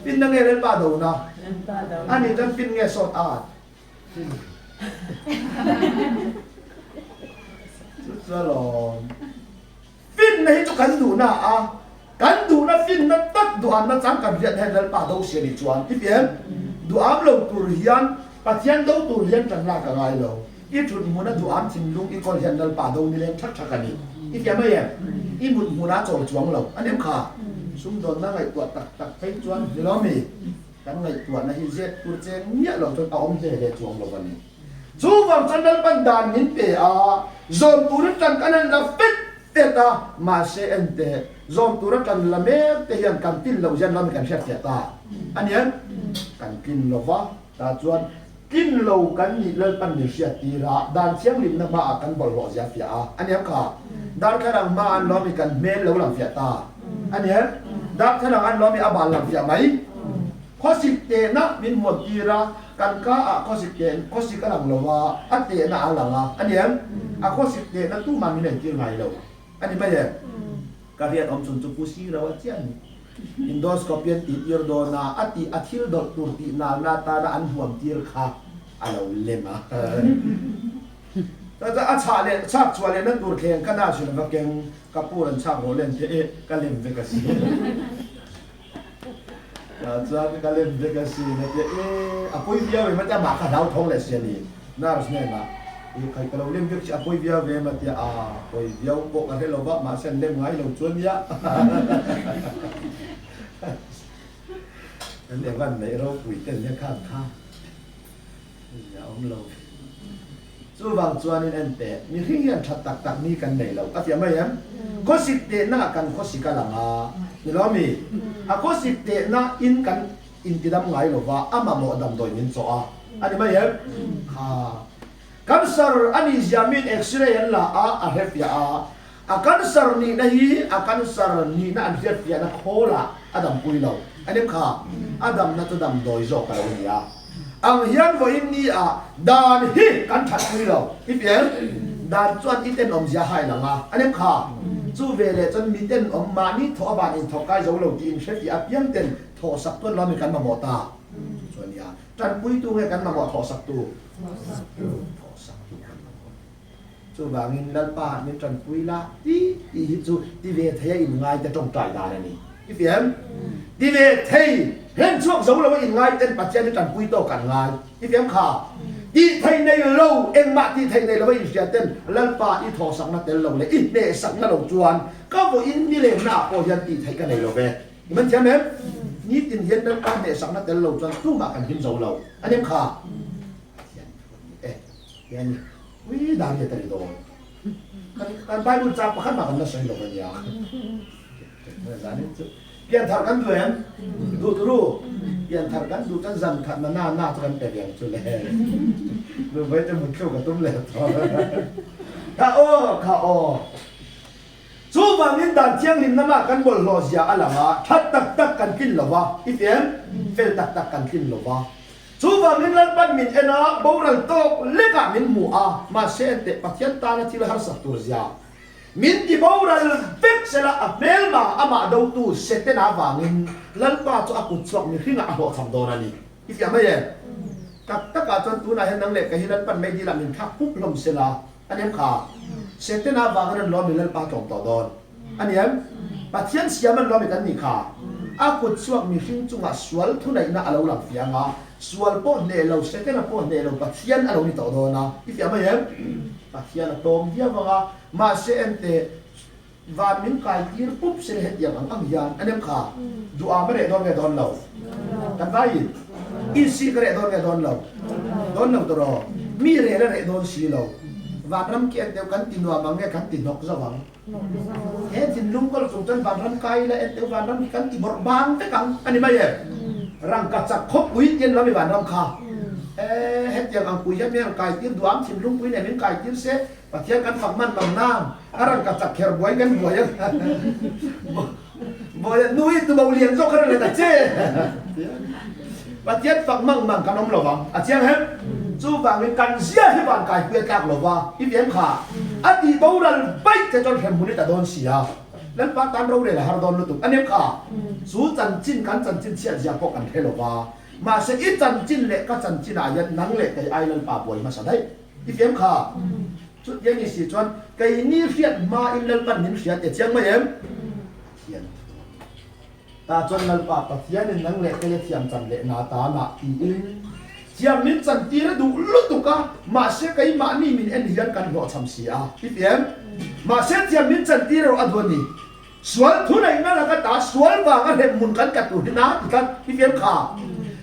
pin na nge lal pa do na ani dan pin nge sort art salon pin na hi chu kan du na kan du na pin na tak du am na chang kan ria he lal pa do sia ni chuan ti pem du am lo tur hian pathian do tur hian tang la ka ngai lo i thun mu na du am thin lung i kol hian lal pa do ni len thak thak ani i pem mai i mu mu na chol chuang lo anem kha sum don na ngai tua tak phai chuan ni lo mi kan ngai tua na hi zet pur chen nia lo to ta om je le chuang lo ban ni chu wang chan dal ban dan min pe a zom tur tan kan la fit ta ma se ente zom tur tan la me te hian kan tin lo jan lo mi kan shet ta anian kan tin lo wa ta chuan กินโลกันนี่เลิกปันนี่เสียตีระด้านเชียงริมน้ำมากันบอลรอเสียฟียอันนี้ค่ะด้านขนาดมาอันล้อมีกันเมนแล้วหลังฟียตาอันนี้ด้านขนาดอันล้อมีอาบานหลังฟียไหมข้อสิบเตนะมินหมดตีระกันก้าข้อสิบเตนข้อสิบกำลังเราว่าอันเตนะอันหลังอันนี้ข้อสิบเตนะตู้มันมีหนึ่งกี่ไงเราอันนี้ไม่ใช่การเรียนอมสุนทรภูสีเราเจียนอินโดสโคเปียนติดยอร์โดนาอติอาทิลดอตุรตินานาตาอันห่วงตีร์ค่ะอันเราเล่มแต่จะอาชาเลชาชวาเลนั่นตัวเข่งก็น่าชื่นว่าเก่งกับผู้รันชาโรเลนเทเอก็เล่มเวกัสซีจะก็เล่มเวกัสซีเนี่ยเออปุยเดียวมันจะมาขัดดาวทองเลยเสียนี่น่ารู้เนี่ยนะใครก็เราเล่มเวกัสปุยเดียวเวมันจะปุยเดียวบอกกันให้เราว่ามาเส้นเล่มไงเราชวนยะนั่นเดี๋ยววันไหนเราคุยกันเนี่ยข้างอย่าเอาเราสู้บางส่วนนี่นั่นแต่มีเรื่องชัดตักนี่กันไหนเราก็เสียไม่ยังก็สิเตน่ากันก็สิกันหลังนี่เรามีก็สิเตน่าอินกันอินที่ดำไงหรอว่าอามาโมดำโดยมินโซอันนี้ไม่ยังกันสารอันนี้จะมีเอ็กซ์เรย์ละเฮฟยากันสารนี่นะฮีกันสารนี่นะอันเฮฟยานะโคละอดัมปุยเราอันนี้ค่ะอดัมนั่นตัวดำโดยโจกันเลยอ่ะอังยันว่าอินนี่ดานฮีกันทัดปุยเราอีเพียงดานจวนอีเต้นอมจะให้ละอันนี้ค่ะจู่เวลจนมีเต้นอมมานี่ทอบานินทอกายโจเราที่อินเชฟยาเพียงเต้นทอสักตัวเรามีกันมาหมดตาส่วนนี้จันปุยตัวให้กันมาหมดทอสักตัวจู่บางอินลัลปานี่จันปุยละที่จู่ที่เวทย์อินไงจะจงใจได้นี่อีเพียงที่เวทย์เห็นช่วงสงเราว่าอินไงเต้นปัจจัยนี่จันปุยโตกันไงอีเพียงค่ะที่ไทยในเราเอ็งมาที่ไทยในเราว่าอินเสียเต้นลัลปาอีทอสักนัดเต้นเราเลยอินเนสักนัดเราจวนก็ว่าอินนี่เลยหน้าโอยันที่ไทยกันในเราเว้มันใช่ไหมนี่ตินเห็นลัลปาเนสักนัดเต้นเราจวนตู้มากันหินเราอันนี้ค่ะยันวิดาริตริโดkan Bible cap kan makan nasi lo kan ya. Pian tharkan tu kan, tu tu, pian tharkan tu kan zam kan na tu kan pegang tu le. Lu baca mungkin kat tu le. Kau. Cuba minta tiang lim nama kan bol losia alama, tak kan kin lawa, ifian, fel tak kan kin lawa. Cuba min lalpan min ena boral tok leka min mua masih ente patian tanah cila harus turja min di boral fix sela apel ma ama dau tu seten avangin lalpa tu aku cuak min hina aku samdona ni if ya maye tak acuan tu na henang lek kahilan pan mai di la min thak pup lom sela anem kha seten avangin lo min lalpa tong to don anem patian siaman lo mi kan ni kha aku cuak min hing chunga swal thu nai na alo lam fianga swal po ne lo second po ne lo patian alo ni to do na if ya mai patian tom dia wa ma se ente van min kai tir pup se het yang ang yan anem kha dua mare don lo kan vai isi kare don lo to ro mi re le don si lo van ram ki ente kan tinwa mang kan tinok zawang he tin lung ko chung tan van ram kai la ente van ram kan ti bor bang te kang ani mai rang kacak khop pui yen lo mi van ram kha het yang ang pui ya mi kai tir duam tin lung pui ne min kai tir se pathian kan phak man bang nam arang kacak kher boy kan boy boy nui tu bau lian zo kan le ta che pathian phak mang kan om lo bang a chiang hem chu vang min kan sia hi van kai pui kak lo wa i vian kha ati boral bai te ton hem muni ta don sia lan pa tan ro le la har don lu tu anem kha su chan chin kan chan chin sia ja ko kan thelo wa ma se i chan chin le ka chan chin a yan nang le kai ai lan pa boy ma sa dai i vian kha chu yang ni si chuan kai ni fiat ma in lan pan nin fiat te chiang ma em hian ta chuan lan pa pathian in nang le kai thiam chan le na ta na ti in chiam min chan ti ra du lu tu ka ma se kai ma ni min en hian kan lo cham sia i vian ma se chiam min chan ti ro adwani sual thu nei na la ka ta sual wa nga hem mun kan ka tu na kan i vian kha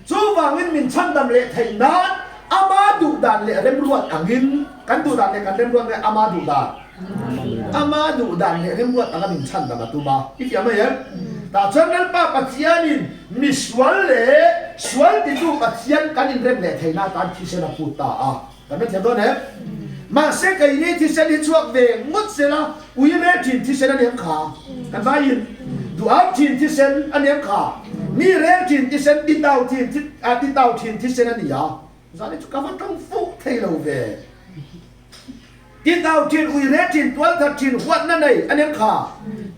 chu wa ngin min chan dam le thai na ama du dan le rem ruat angin kan du dan le kan rem ruat le ama du dan le rem ruat angin chan dam tu ba i vian ma ye ta chan nan pa pathianin มีสวนเล่สวนที่ดูปัจจัยกันอินเร่งเล่ไทยนาการที่เซนพูดตากันไม่เทียบตัวเนี่ยมาเสกไอ้นี่ที่เซนที่ช่วงเวงงดเสละอุยเล่จินที่เซนอันเนี้ยขากันไปยินดูอัพจินที่เซนอันเนี้ยขามีเล่จินที่เซนติดดาวจินที่ติดดาวจินที่เซนอันนี้จะนี่จุกมันต้องฟุกเทโลเวติดดาวจินอุยเล่จินตัวทัดจินวัดนั่นเองอันเนี้ยขา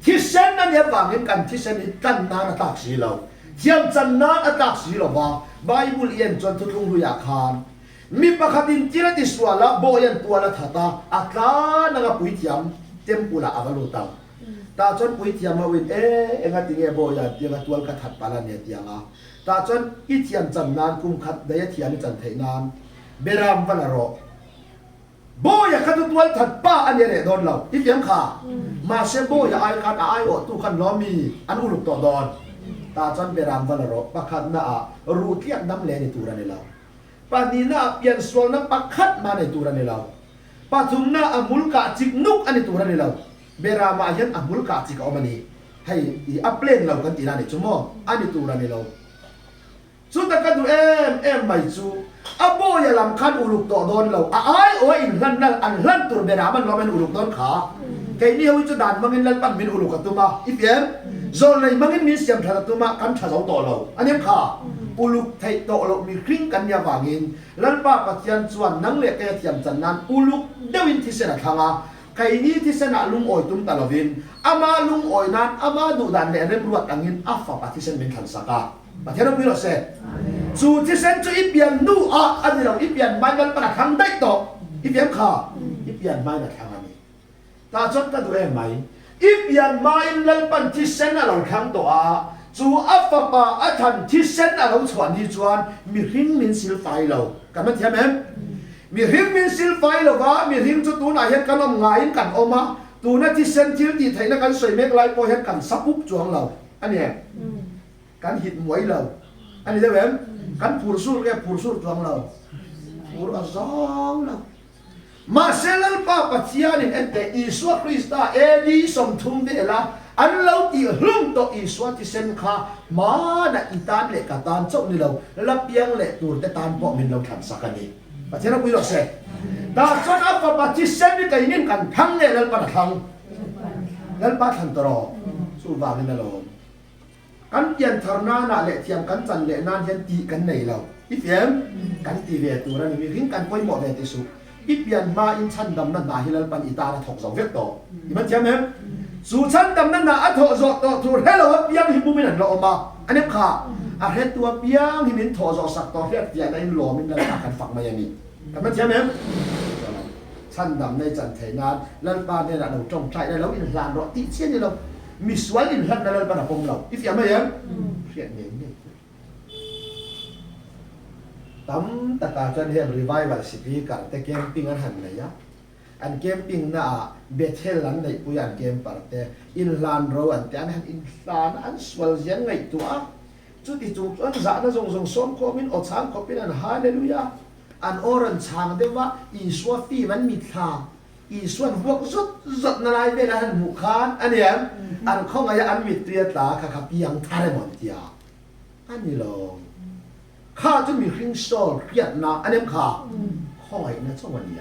ที่เซนอันเนี้ยบางเห็นกันที่เซนนี่กันนานตักสีเราเทียมจันนานตักสีเราว่าไบเบิลเอียนจนทุกลุงรู้อยากขานมีประคดินที่ละติสวาละโบยันตัวละทัตาอัตลานักปุยเทียมเต็มปุระอวโลตังตาจนปุยเทียมมาวินเอ็งติงโบยันเทียมตัวกระถัดปาลเนียเทียงตาจนอีเทียมจันนานกุมขัดได้เทียมจันเทนานเบรามวันละรอโบยันขัดตัวถัดป้าอันเนี้ยโดนเราอีเทียมขามาเซโบยันไอคันไอโอตุขันล้อมีอันอุลุกต่อดอนตาจนเบรามวันละรอประคัดน่ารูเทียมน้ำเลนในตัวนี้เราปานีน่าเปลี่ยนส่วนนั้นปักขัดมาในตัวนี้เราปาทุมน่าอมุลกาจิกนุกอันในตัวนี้เราเบรามายันอมุลกาจิกเอามานี่ให้อัปเลนเรากันตีนั่นเองชั่วโมงอันในตัวนี้เราสุดท้ายก็ดูไม่จูอับโบยาลำคันอุลุกต่อโดนเราไอ้โอ้ยอินลันนั่นอันลันตัวเบรามันเราเป็นอุลุกโดนขาแค่นี้เขาจะดันมังอินลันปั้นเป็นอุลุกตัวมาอีเพียนโซนเลยมังอินมีเสียงทัดตัวมากันทัดเอาต่อเราอันนี้ขาอุลุกไทยโตโลมีคริ่งกันยาวางินลันป้าปัจจัยส่วนนังเล็กแก่เทียมจันนันอุลุกเดวินที่เสนาทางใครนี้ที่เสนาลุงอ้อยตุ้มตะลวินอามาลุงอ้อยนั้นอามาดูดันเล่เริ่มรวดอังินอาฟ้าปัจจัยเสนเป็นขันสักาปัจจัยเราพิโรเสสู่ที่เสนจะอีเปียนนู่อันนี้เราอีเปียนไม่กันปะทางได้ต่ออีเปียนขาอีเปียนไม่กันทางอันนี้ตาจดกันดูไหมอีเปียนไม่ลันปันที่เสนาเราทางตัวจูอัฟปะอัฐันที่เส้นเราชวนที่ชวนมีหิ้งมินซิลไฟเรากันมันเทียมเองมีหิ้งมินซิลไฟเราว่ามีหิ้งจุดตัวไหนเห็นกันเอาไงกันออกมาตัวนั้นที่เส้นที่ที่ไทยนักการสวยเมฆไล่พอเห็นกันซับปุ๊บจวงเราอันนี้การหิดมวยเราอันนี้ได้ไหมการผูรสูรแกผูรสูรจวงเราผูรซองเรามาเซลล์ป้าปัจจัยนี่เอ็นแต่อิสวาคริสต์เอดีสมทุมเดล่าอันเราที่รุ่งต่ออิสวาที่เซนข้ามาณอิตานเล็กกับตานเจ้านี่เราลับยังเล็กตัวแต่ตานบอกมินเราทำสักนี้ปัจจัยเราคุยเราเสร็จแต่ส่วนอัฟปัจจัยเซนนี่ก็ยินกันทั้งเนี่ยเราปัจจัยเราปัจจัยตรอสู้บามินเรากันเปลี่ยนทาร์นาน่ะเล็กเทียมกันจันเล็กนานยันตีกันในเราอีเฟียมกันตีเวตัวนั้นมีหิ้งกันค่อยหมดเวติสุอีเปลี่ยนมาอินชันดำนั่นนาฮิลปันอิตาถกสองเวทต่ออีมันเชื่อไหมสู่ชั้นดำนั้นนะอัฐโจต่อถูกให้เราเพียงหิบุมินันเราออกมาอันนี้ค่ะอาเหตุตัวเพียงหิมินถอดสักต่อเรียกเพียงในหลอมินแล้วกันฝักมาอย่างนี้แต่มันใช่ไหมชั้นดำในจันเทนานแล้วป้าเนี่ยเราจงใจได้แล้วอินลานเราติเช่นนี้เรามีสวนอินลันแล้วป้าหน้าพงเราอีเฟียไม่ยังเพียงนี้ตั้มตะการจนเห็นรีไวล์วันสิบีกันแต่เกมปิ้งอันหันเลยอะอันเกมปิ้งน่ะเบทเทลลันในปุยอันเกมปาร์เตอินลานโรอันแต่อันอินลานอันสวลเซียนไงตัวจุดที่จุดอันจะน่าส่งส้มคอมินอดช้างคอมินอันฮาเลลูยาอันออรันช้างเดี๋ยวว่าอีสวฟีมันมีทางอีส่วนพวกสุดนั่นอะไรเวลาหันมุขานอันเนี้ยอันข้องอะไรอันมีเตรียตาขับเพียงทาร์มอนเตียอันนี้ลงข้าจะมีหิ้งโซ่เพียรนาอันนี้ข้าข้อยนะช่วงวันนี้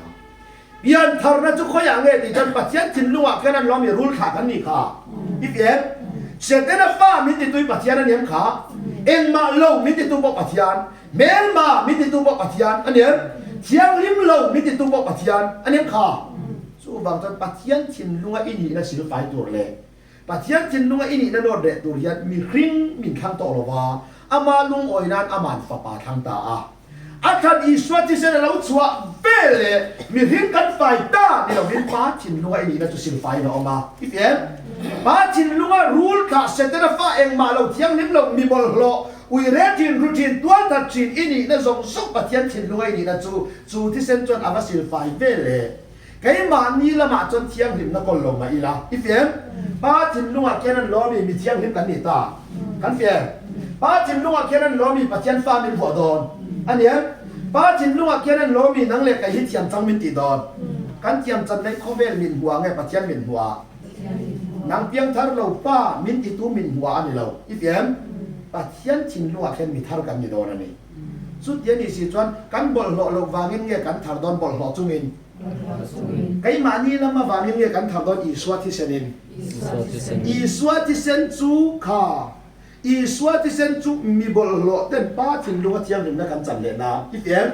ยันทาร์นะจุกข้อยอย่างเงี้ยที่จนปัจจัยจินนัวแค่นั้นเรามีรูลขากันนี่ข้าอีเฟียนเสร็จแล้วฟ้ามีติดตัวปัจจัยนั่นเนี่ยข้าเอ็งมาโลมีติดตัวปัจจัยเมลมามีติดตัวปัจจัยอันเนี้ยเที่ยงริมโลมีติดตัวปัจจัยอันนี้ข้าสู้บางจนปัจจัยจินนัวอินี่นะสิลไฟตัวเลยปัจจัยจินนัวอินี่นั่นโดดเด็ดตัวยันมีคริ่งมีข้างต่อละว่าอามาลุงอ้อยนั้นอามันฝาปาทางตาอาคันอีสวดที่เสนเราชัวเบลเลยมีหินกันไฟตาเนี่ยเราเห็นป้าจินลุงไอ้นี่นะจะสิลไฟเนาะออกมาพี่เพียนป้าจินลุงว่ารูลค่ะเสร็จแล้วฟ้าเองมาเราเที่ยงนิ้มเรามีบอลโลอุยเรจินรูจินตัวตัดจินอินี่นะส่งสุกปัจจัยจินลุงไอ้นี่นะจูที่เซนจนอามาสิลไฟเบลเลยใครมานี่ละมาจนเที่ยงหิมนะก็ลงมาอีละพี่เพียนป้าจินลุงว่าแค่นั้นล้อมีเที่ยงหิมกันนี่ตากันเพียนป้าจินลุงว่าแค่นั้นล้อมีปัจจัยฟ้ามีหัวโดนอันเนี้ยป้าจินลุงว่าแค่นั้นล้อมีนังเล็กกับฮิตเทียมจังมินตีโดนกันเทียมจังในข้อเวลมินหัวไงปัจจัยมินหัวนังเพียงทาร์เราป้ามินตีตู้มินหัวอันนี้เราอีเฟียม ปัจจัยทิ้งลูกแค่มีทาร์กันมีโดนนี่สุดที่นี่สิจวนกันบอลหล่อเราวางเงี้ยกันทาร์ดอนบอลหล่อจุงอินไก่มานี่แล้วมาวางเงี้ยกันทาร์ดอนอีสวาที่เซนินอีสวาที่เซนจูค่ะอีสวาที่เซนจูมีบอลหล่อเต็มป้าทิ้งลูกเที่ยงหนึ่งนักกันจันเลนะอีเดียน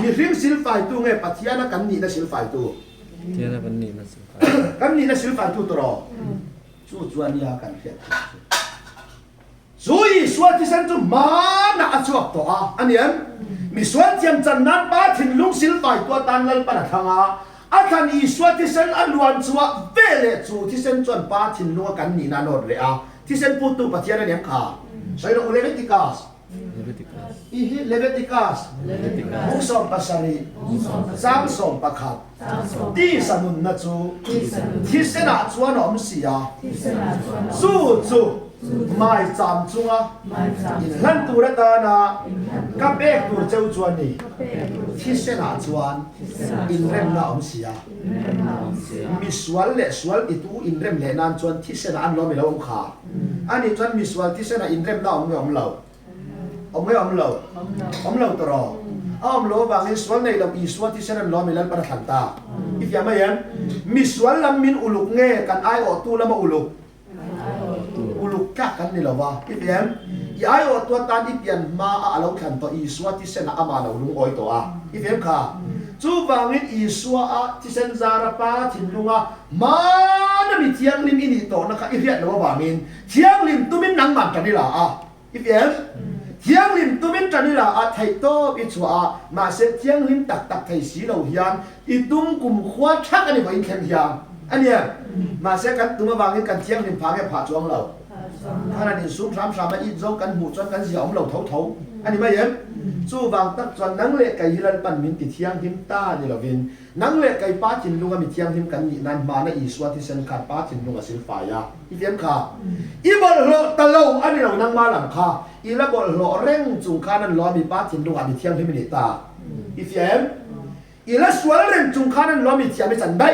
มีริมสิลไฟตัวเงี้ยปัจจัยนักกันนี่นะสิลไฟตัวTiada benih masih. กันนี่นะสิลไฟตัวตรอจู่จวนนี่อากันเพียร所以说ที่ฉันจะมาหน้าชอบตัวอันนี้มีส่วนที่ฉันนั้นป้าทิ้งลุงสิลไฟตัวตันลัลปนักงาอาการอีส่วนที่ฉันอันวันชัวเวเลจู่ที่ฉันจวนป้าทิ้งลุงกันนี่นานอดเลยที่ฉันพูดตัวปัจจัยนั้นยังขาใช่หรือเลเวติกัสอีเลเวติกัสมุสอมปัสสารีสามสอมปักขัดที่สมุนนัจูที่ฉันอาจวนอมสียจู่ไม่จำจังอินหันตัวตานะกับเบกตัวเจ้าจวนนี่ที่เสนาจวนอินเริ่มน่าอมเสียมีสวลเละสวลอีตูอินเริ่มเละนานจวนที่เสนาอันล้อไม่ละอมขาอันนี้จวนมีสวลที่เสนาอินเริ่มน่าอมไม่อมเหล่าอมไม่อมเหล่าอมเหล่าตรออมเหล่าบางสวลในลำอีสวลที่เสนาล้อไม่ละประทันตาอีกอย่างไม่ยันมีสวลลำมินอุลุกเง่กันไออตูละมาอุลุกอุลุกกักกันนี่หรอวะอีเพียนยายอตัวตานอีเพียนมาอาเราขันตัวอีสวาที่เซนอามาเราลุงอ้อยตัวอีเพียนค่ะจูบางอินอีสวาที่เซนซาราปาทินลุงมานะมีเทียงลิมอินี่ตัวนะคะอีเพียนเราบางอินเทียงลิมตุ้มินนังมันกันนี่ล่ะอีเพียนเทียงลิมตุ้มินกันนี่ล่ะไทยโตอิชัวมาเสเทียงลิมตักไทยสีเราเฮียนอีตุ้มกุมขวาชักกันนี่ว่าอินแข็งเฮียนอันเนี้ยมาเสกันตุ้มบางอินกันเทียงลิมพาแกผ่าจวงเราขณะนี้สูง3 3มาอีกจ้องกันหมู่จนกันเสียอมเหล่าเท่าอันนี้ไม่เห็นสู้บางตักจนนังเล็กไก่ฮิลันปันมินติเทียงทิมตานี่เราวินนังเล็กไก่ป้าจินลุงมีเทียงทิมกันนี่นั่นมาในอีสวาที่เซนขาดป้าจินลุงกับสิลฟายาอีเทียมขาอีบอลโลตะโลอันนี้เรานั่งมาหลังคาอีละบอลโลเร่งจุงขานั้นล้อมีป้าจินลุงมีเทียงทิมนิตาอีเทียมอีละสวนเร่งจุงขานั้นล้อมีเทียงไม่จันได้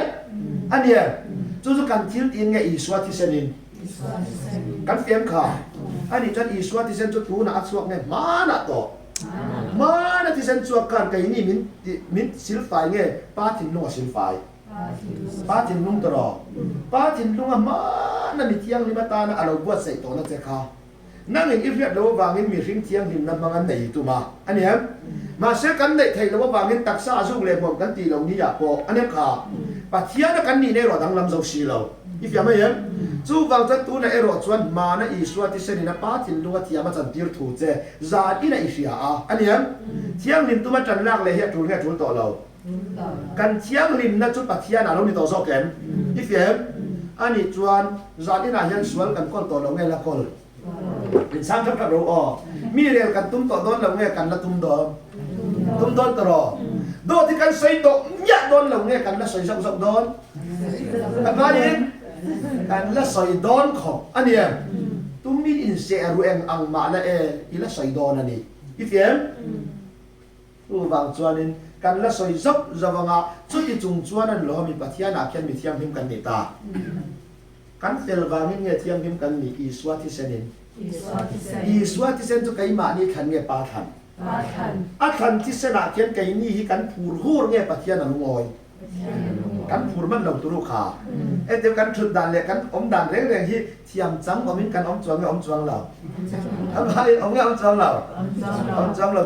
อันนี้จู่ๆกันทิลอินไงอีสวาที่เซนินกันเฟียมค่ะอันนี้จันอีสวาที่เซนจุดทูน่ะอัดสวกไงมาน่ะต่อมาน่ะที่เซนสวกกันไก่นี่มินสิลไฟไงป้าถิ่นลุงสิลไฟป้าถิ่นลุงตลอดป้าถิ่นลุงมาน่ะมีเที่ยงลิมาตาน่ะเราบวชใส่ตัวนั่นเจ้าค่ะนั่งเองอีเรียดเราวางเงินมีริ้งเที่ยงหิมนั่นบางอันไหนตัวมาอันนี้มาเสกันได้ไทยเราวางเงินตักซาสุกเลยผมกันตีเรานี่อยากบอกอันนี้ค่ะปัจเจียนกันนี่ในรถดังลำเจ้าสีเราอีกอย่างไม่เห็นจู่บางจันตัวในรถชวนมาในอีสวาที่เซนินะป้าถิ่นลุงที่มาจันตีร์ถูเจจาดีในอีเสียอันนี้เที่ยงลิมตัวมาจันลากเลยเฮียถูต่อเรากันเที่ยงลิมนะจุดปัจเจียนเรามีต่อสองแกนอีกอย่างอันนี้ชวนจาดีน่าเห็นสวนกันก้นต่อเราไงละคนเป็นสามทับกับเรามีเรียนกันตุ้มต่อโดนเราไงกันละตุ้มโดนตลอดโดนที่กันใส่โดนยัดโดนเราไงกันละใส่สับโดนกันมาดิกันละใส่โดนของอันนี้ตุ้มมีอินเสียรู้เองอังมาละอีละใส่โดนอันนี้อีเฟียมรู้บางส่วนนึงกันละใส่ซับจะว่าง่ะจุดที่จงส่วนนั้นเรามีปัจจัยนักเขียนมีเทียมพิมกันนี่ตากันเฟลวางเงี้ยเทียมพิมกันนี่อีสวาที่เซนินอีสวาที่เซนจุกัยมานี่ขันเงี้ยปาทันอาขันที่เสนาเขียนไก่นี่กันผูรหูเงี้ยปัจจัยนันงอยกันผูรมันเราตุลุขาเดี๋ยวกันชุดดันเลยกันอมดันเร่งที่เทียมจังอมินกันอมจวงเราทำไมอมเงี้ยอมจวงเรา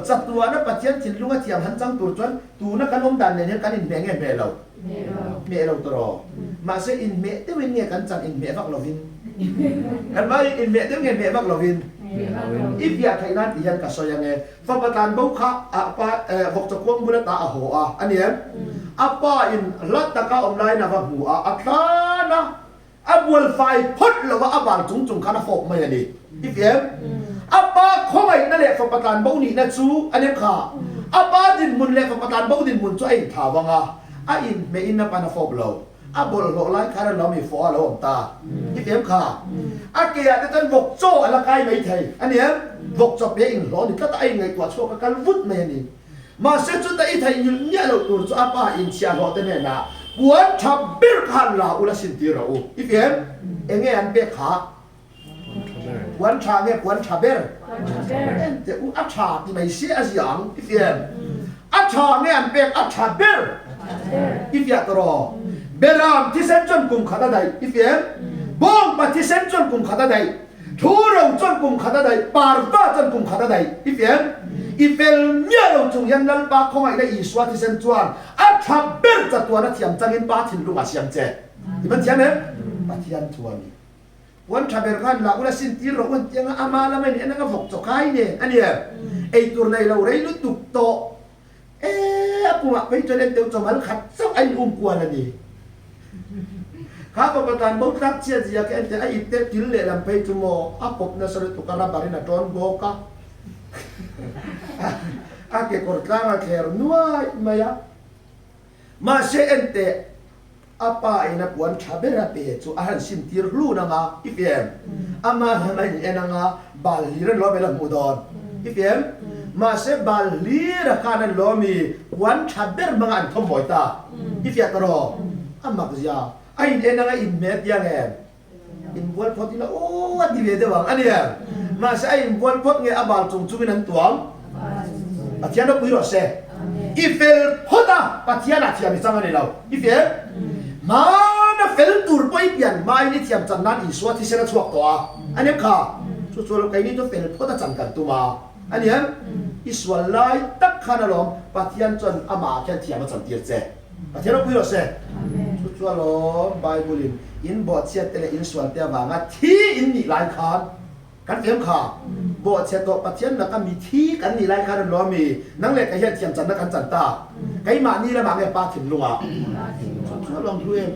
จับตัวนั้นปัจจัยถิ่นลุงเทียมหันจังตัวจวนตัวนั้นกันอมดันเนี่ยกันอินเมงเมเราตัวรอมาเสียอินเมเดี๋ยวเงี้ยกันจังอินเมฟักเราวินกันว่าอินเมเดี๋ยวเงี้ยเมฟักเราวินอีเบียไทยนั้นที่ยันกับซอยยังไงฟังประธานบุคคลป้าหกจักรวงบุรตาโหอันนี้ป้าอินรัตตะก้าอมไลน์นะว่าหัวอัตลานะบัวไฟพุทธหรือว่าบางจุงคณะฟกไม่ดีอีเบียป้าข้อไม่นั่นแหละฟังประธานบุนี่นะจูอันนี้ค่ะป้าดินมุนแหละฟังประธานบุดินมุนช่วยถาวงอินไม่อินนะปานาฟกเราบอลหล่อไล่คาร์เรามีฟอเราอมตาอีเบียค่ะเกียร์แต่จนวกโจ้อะไรใครไม่ไทยอันนี้วกจบเองหล่อนี่ก็ตายไงตัวชั่วกันวุฒิไม่นี่มาเสร็จจุดไอ้ไทยยืนเนี่ยเราตัวจ้าป้าอินเชียหล่อแต่เนี่ยนะกวนทับบิร์คันลาอุลสินตีเราอีเบียเองไงอันเบียขา ปวนชาเงปวนชาเบลแต่อุอัชชาที่ไม่เสียอาเซียงอีเฟียนอัชชาเงอันเป็นอัชชาเบลอีเฟียตรอเบรามที่เซนจนกุมขัดได้อีเฟียนบองปฏิเซนจนกุมขัดได้ทูเราจนกุมขัดได้ปาร์ตาจนกุมขัดได้อีเฟียนอีเฟลเมียเราจงยันนัลปาของไอ้ได้อีสวาที่เซนจวนอัชชาเบลจัตัวนั้นเทียมจังอินปาถิ่นลุงอาเซียมเจที่มันเทียมเนี่ยปฏิยันตัวนี้วันชาเบลกันละอุลสินตีเราวันยังอามาละไม่เนี่ยนั่งกับหกจกายเนี่ยอันเนี้ยไอ้ตัวในเราเรื่อยลุตุกโตปุ๊บไปจนเดี๋ยวจะมันขัดสักไอ้กวนนั่นนี่ข้าพเจ้าบอกรักเชียร์จีกันแต่ไอ้เด็กที่เลี้ยงไปจุโมอาปบนั่นสุดตุการะบารินาตอนโบกะอาเกกอร์ตลางอาเคร์นัวมาyaมาเชนเตอาป้าเอ็นปวนชาเบราเปจูอาหันสิมตีร์ลูนังอาอีเฟียมอามาทำไมเอ็นังอาบาลีร์ล้อเบลังมูดอนอีเฟียมมาเซบาลีร์คานันล้อมีวันชาเบร์มังอันทอมบอยตาอีเฟียตรออามักยาไอ้เอ็นังอินเมดยังไงอินวันพอดีละโอ้ดีเวเดวังอันเนี้ยมาเซอินวันพอดเงอาบาลจงจุมินันตัวปัจจัยนับวิโรเซอีเฟลพอดาปัจจัยนักที่มีสังเกตเราอีเฟลมาเนเฟลตูร์ไปเปลี่ยนมาอินิที่จันนันอิสวาที่เสนาชวกตัวอันนี้ค่ะช่วยเราใครนี่ตัวเฟลพอดาจังกันตัวมาอันนี้อิสวาไลตักขนาดลมปัจจัยจนอามาแค่ที่มาจันเตียเจปัจจัยนับวิโรเซช่วยเราไบเบิลินอินบอดเชียเตเลอินสวาเตียบางที่อินนี่หลายครั้งกันเทียมข่าบทเชตโตปัจเจนนักมีที่กันนี่ไรกันล้อมีนั่งเล็กไอ้เหี้ยเทียมจันนักกันจันตาไก่มานี่ละมาเงปาถิ่นลุงอ่ะช่วยลองดูเอง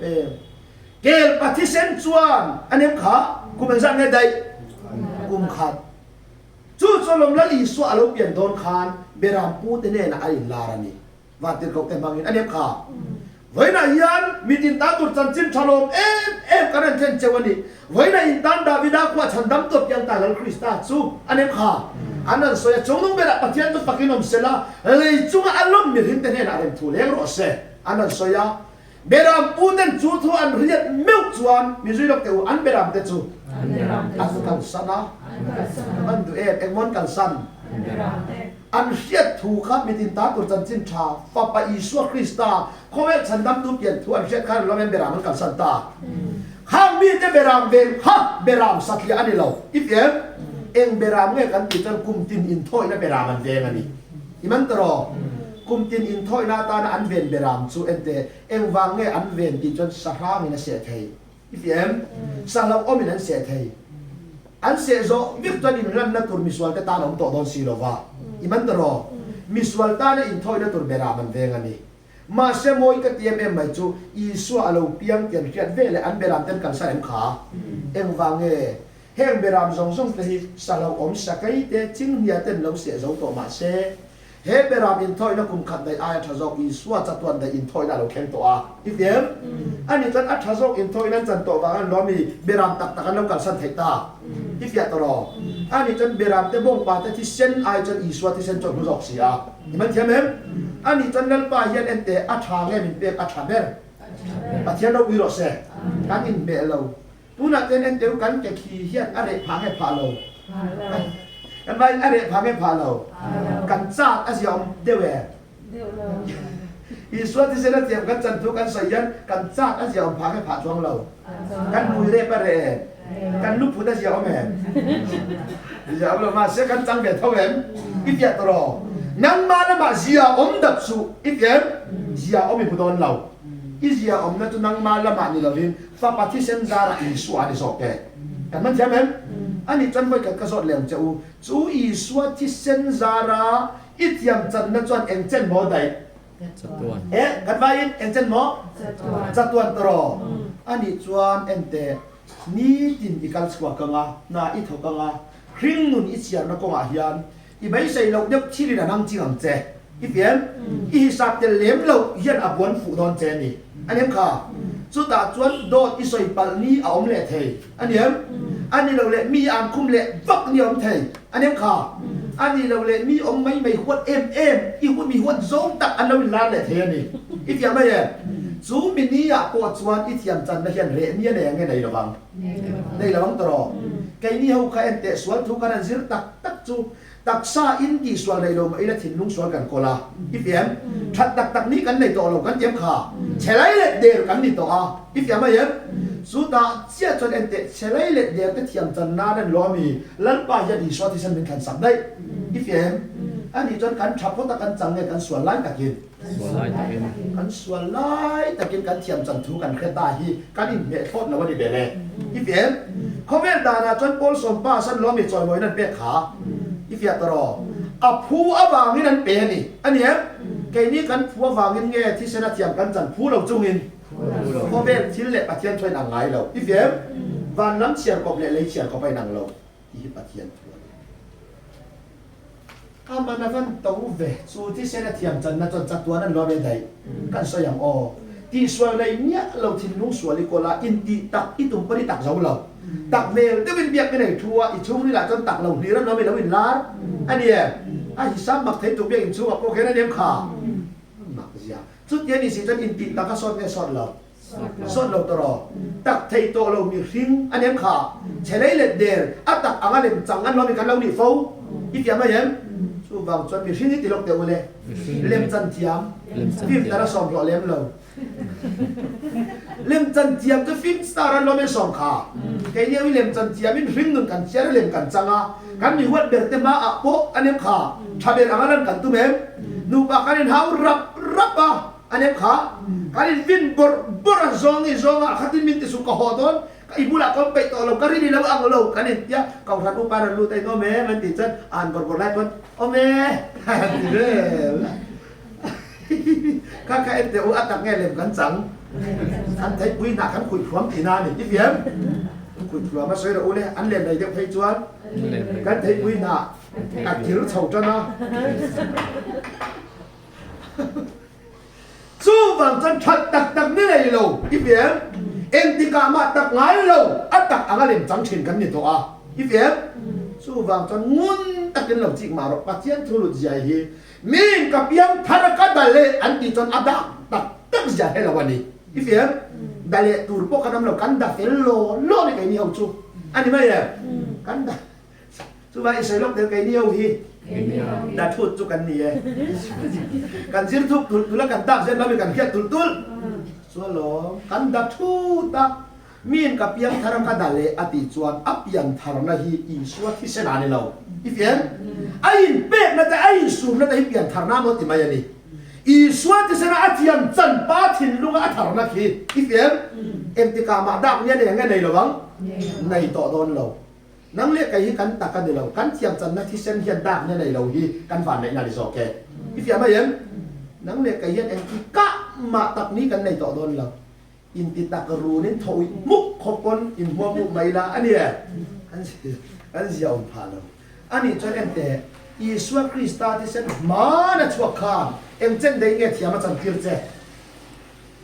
เกลปฏิเสธชวนอันนี้ข่ากูเป็นสังเกตได้กุมขัดจู่ๆลมละลีสวะเราเปลี่ยนโดนคานเบรามพูดเนี่ยนะไอ้ลารานี่วันที่เขาแต่บางอันนี้ข่าไว้นายันมีดินตาตุจันจิมชาลมกันเทนเจวันีไว้นาอินตันดาวิดาขวาฉันดำตัวยังตาลคริสต์ซูอันนี้ค่ะอันนั้นสวยจงนุ่งเบระปฏิญาณตัวปักินอมเสลาเลยจุงอารมณ์มีหินเตเนี่ยนะเรื่องทุเรศรสเซอันนั้นสวยเบรามพูดเนจูทุอันเรียดมิวจวนมีจุยล็อกเตออันเบรามเตจูอันกันสันนะอันดูเอ็มอนกันสันอันเสียถูกครับมีดินตาตัวจันจินชาฟาปอิสุคริสตาเขาเวฉันดำดูเปลี่ยนทุอันเสียข้าเราเป็นเบรามกันสันตาข้างมีแต่เบรามเวงฮะเบรามสัตย์อันนี้เราอีเอ็มเองเบรามเงี้ยกันติดจนคุมตินอินทอยนะเบรามมันเวงอันนี้อีมันตรอคุมตินอินทอยนาตานะอันเวนเบรามซูเอ็นเตเองวางเงี้ยอันเวนติดจนสหามินะเสียเทยอีเอ็มสหเราอมินันเสียเทยอันเสียโซวิกตอร์ดินรันนัตุรมิสวาลก็ตาหนองโตดอนซีโลวาอีมันตรอมิสวาลตาเนี่ยอินทอยนัตุรเบรามันเวงอันนี้มาเสมอยกับทีเอ็มไม่จูอีสัวอาลูเปียงเตียนเขียนเวลอันเบรามเต็มกันใส่เอ็มขาเอ็งวางเงเฮงเบรามส่งที่สารอมสักไอเตจิงเฮียเต็มเราเสียโซโตมาเสเฮเบรามอินทอยนักุมขัดในอายทัศกอีสัวจัดวันในอินทอยน่าเราแข่งตัวอีเดียมอันนี้จันอัทัศกอินทอยนั้นจันตัววางล้อมีเบรามตักกันแล้วกันสันเทตาอีเดียตลอดอันนี้จันเบรามเตบงปาเตที่เส้นอายจันอีสัวที่เส้นจนรู้จักเสียมันเทียมเอ็มอันนี้จันนัลปาเย็นเอ็นเตอัฐางเงินเป็นอัฐาเบรปัจจัยเราวิโรเซกันอินเบลเราตุนักเต้นเอ็นเตวกันจะขี้เหี้ยอะไรพังให้พาเรากันไปอะไรพังให้พาเรากันซาดอาศัยอมเดวอีส่วนที่เสด็จเทียมกันจันทุกันใส่ยันกันซาดอาศัยอมพังให้พาช่วงเรากันมุยเร่ปะเร่กันลุกพุทธอาศัยอมแหมอย่าเอาเรามาเสียกันจังเบ็ดเท่าแหมอีเดียตรอนั่งมาแล้วมาเสียอมดับสูอีเดียเสียอมมีพุทธอนเราอีเสียอมนั่นตุนั่งมาแล้วมานี่เราเห็นฟ้าปฏิเสธจาระอีส่วนที่สอบแกกันมันใช่ไหมอันนี้จันไว้กับกระสอบเหลี่ยมเจ้าจูอีส่วนที่เซนซาระอีเทียมจันนั่นจวนเอ็งเจนโมได้กันไปเอ็งเจนโมจัตุวันตรออันนี้จวนเอ็นเตนี่ดินอีกัลสกว่ากังอ่ะน่าอีทกังอ่ะครึ่งนุ่นอีเสียนักกงอาเฮียนอีใบใส่เราเด็กชีริระนังจิงเจอีเพียนอีสับเตเลี้ยมเราเฮียนอับวนฝูดอนเจนี่อันนี้ค่ะสุดท้ายจวนโดดอีสอยปัลนี่เอาอมเละเทอันนี้เราเละมีอันคุมเละฟักนี่อมเทอันนี้ค่ะอันนี้เราเละมีอมไม่หัวเอ็มอีหัวมีหัวโจงตักอันเราลาเละเทนี่อีเพียนไม่เองซูมินี่อ่ะปวดจวนอีเทียมจันทร์เฮียนเละนี่เนี่ยไงในระวังตลอด cái ni hậu khai ente sual thu kan zir tak chu tak sa in ki sual nei lo mai la thin lung sual kan kola ifem that tak ni kan nei to lo kan tiam kha chelai le der kan ni to a ifem ai su ta sia chon ente chelai le der te thiam chan na dan lo mi lan pa ya di so ti san min kan sam dai ifem ani chon kan thapot ta kan chang nge kan sual lai takin สวลายตะเวน kan sual lai takin kan thiam chan thu kan kheta hi kan in me thot na wa di be le ifem comment da na chon pol som pa san lo mi choi moi nan pe kha ifya taro aphu awangin an pe ni ania ke ni kan phu awangin nge thi sena thiam kan chan phu lo chungin comment thil le pathian thoi nang ngai lo ifem van lam chiar kop le lei chiar kop ai nang lo i pathian mana van tau ve su ti sena thiam chan na chon chatwa nan lo be dai kan so yang o ti swal nei nya lo thin nu swali kola in ti tak i tum pari tak zau lo tak mel te bin biak nei thua i chung ni la chon tak lo ni ran no be lo in lar ania a hi sam mak thei tu biak in chu ko ke na dem kha mak zia chu ti ni si chon in ti tak ka sot ne sot lo sot lo to ro tak thei to lo mi ring anem kha chelei le der atak angalem chang an lo mi kan lo ni fo i tiam ma yem chu wang chon mi ring ni ti lok te ule lem chan tiam phim tara som lo lem lo lem chan tiam to phim star an lo me som kha ke ni wi lem chan tiam in ring nun kan cher lem kan changa kan mi wat ber te ma a po anem kha thaber angalan kan tu mem nu pa kan hau rap rap a anem kha kan vin bor zong i zong a khatin min ti su ka hodon ka ibula kon pe to lo kari ni lo ang lo kan ya ka ran u pa ran lu te no me man ti chan an bor lai pon o me ka ka ente u atak nge lem kan chang an thai pui na kan khui thuam ti na ni ti fiam khui thuam ma soi ro u le an lem dai de phei chuan kan thai pui na ka kir chau cha na chu wang chan that tak ni nei lo ti fiam en ti ka ma tak ngai lo atak anga lem chang thin kan ni to a ti fiam chu wang chan ngun takin lo chi ma ro pathian thu lu jai hi min ka piang tharaka dale an ti chon ada tak ja hela wani ifem dale tur po kanam lo kan da fel lo ni kai ni hau chu ani mai ya kan da chu ba isai lok del kai ni hau hi da thut chu kan ni e kan zir thuk tu la kan tak zen la mi kan khiat tul so lo kan da thu ta min ka piang tharaka dale ati chuan apian tharna hi i suat hi sena ni lo ifem ain pe na ta ain sum na ta hi pian tharna mo ti mai ani i suat ti sena atiam chan pa thin lunga atharna khi ifem em ti ka ma dak nya ne nga nei lo bang nei to don lo nang le kai hi kan ta kan ni lo kan thiam chan na thi sen hian dak nya nei lo hi kan van nei na ri so ke ifem ma yem nang le kai hian em ti ka ma tak ni kan nei to don lo in ti ta ka ru nin thoi muk khopon in huwa mu mai la ani an sia on pha lo ani chon em te Isua Krista ti sen ma na chuak kha em chen dei nge thiama chan kir che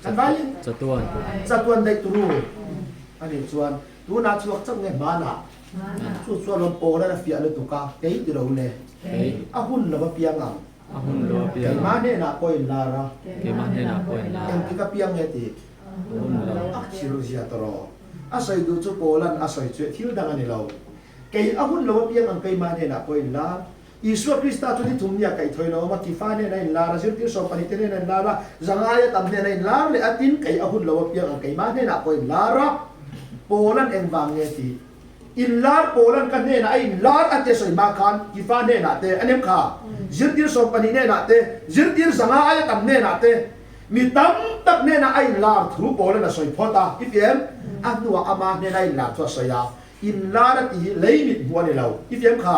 chan vai จะต้วน chatuan dei tu ru ani chuan tu na chuak chang nge ma na chu chu lom po la fia le tu ka kei ti ro le เฮ้ย a hun la ba piang ang อาหุนโลเปีย kei ma ne na ko in la ra เกมาเนนาปอยลา em ti ka piang nge ti อาหุนโล a chiru sia to ro a sai du chu po lan a sai che thil dang ani lo kei a hun lo ba piang ang kei ma ne na ko in la Isua Krista tu ni thumnya kai thoi no ma kifa ne na in la ra sir ti so pani te ne na la ra zangaya tam ne na in la le atin kai ahun lo piang ang kai ma ne na ko in la ra polan eng wang nge ti in lar polan kan ne na in lar ate soi ma khan kifa ne na te anem kha zir ti so pani ne na te zir ti zangaya tam ne na te mi tam tak ne na ai lar thu polan na soi phota ifem anua ama ne na in la thwa soya in la na ti lei mit bua ni lo ifem kha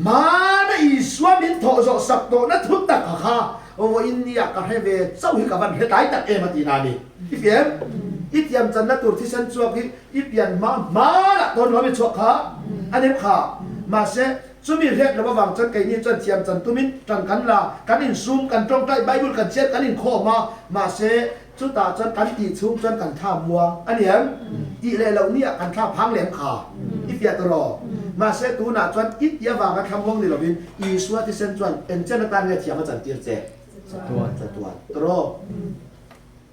ma na i swamin tho zo sak to na thut tak kha o india ka heve chau hi ka van he tai tak e ma ti na ni ifem itiam chan na tur thi san chuak hi ipian ma na ton lo mi chuak kha anem kha ma se chumi rek lo wang chan kai ni chan thiam chan tumin chan kan la kan in sum kan tong tai bible kan chet kan in kho ma se chu ta chan kan ti chung chan kan tha muang aniam ti le lo ni kan tha phang lem kha ifya to ro ma se tu na chan it ya wa ka tham hong ni lo bin i suwa ti sen chan en chen ta nge thiam chan tir che จะต้วน จะตัวตรอ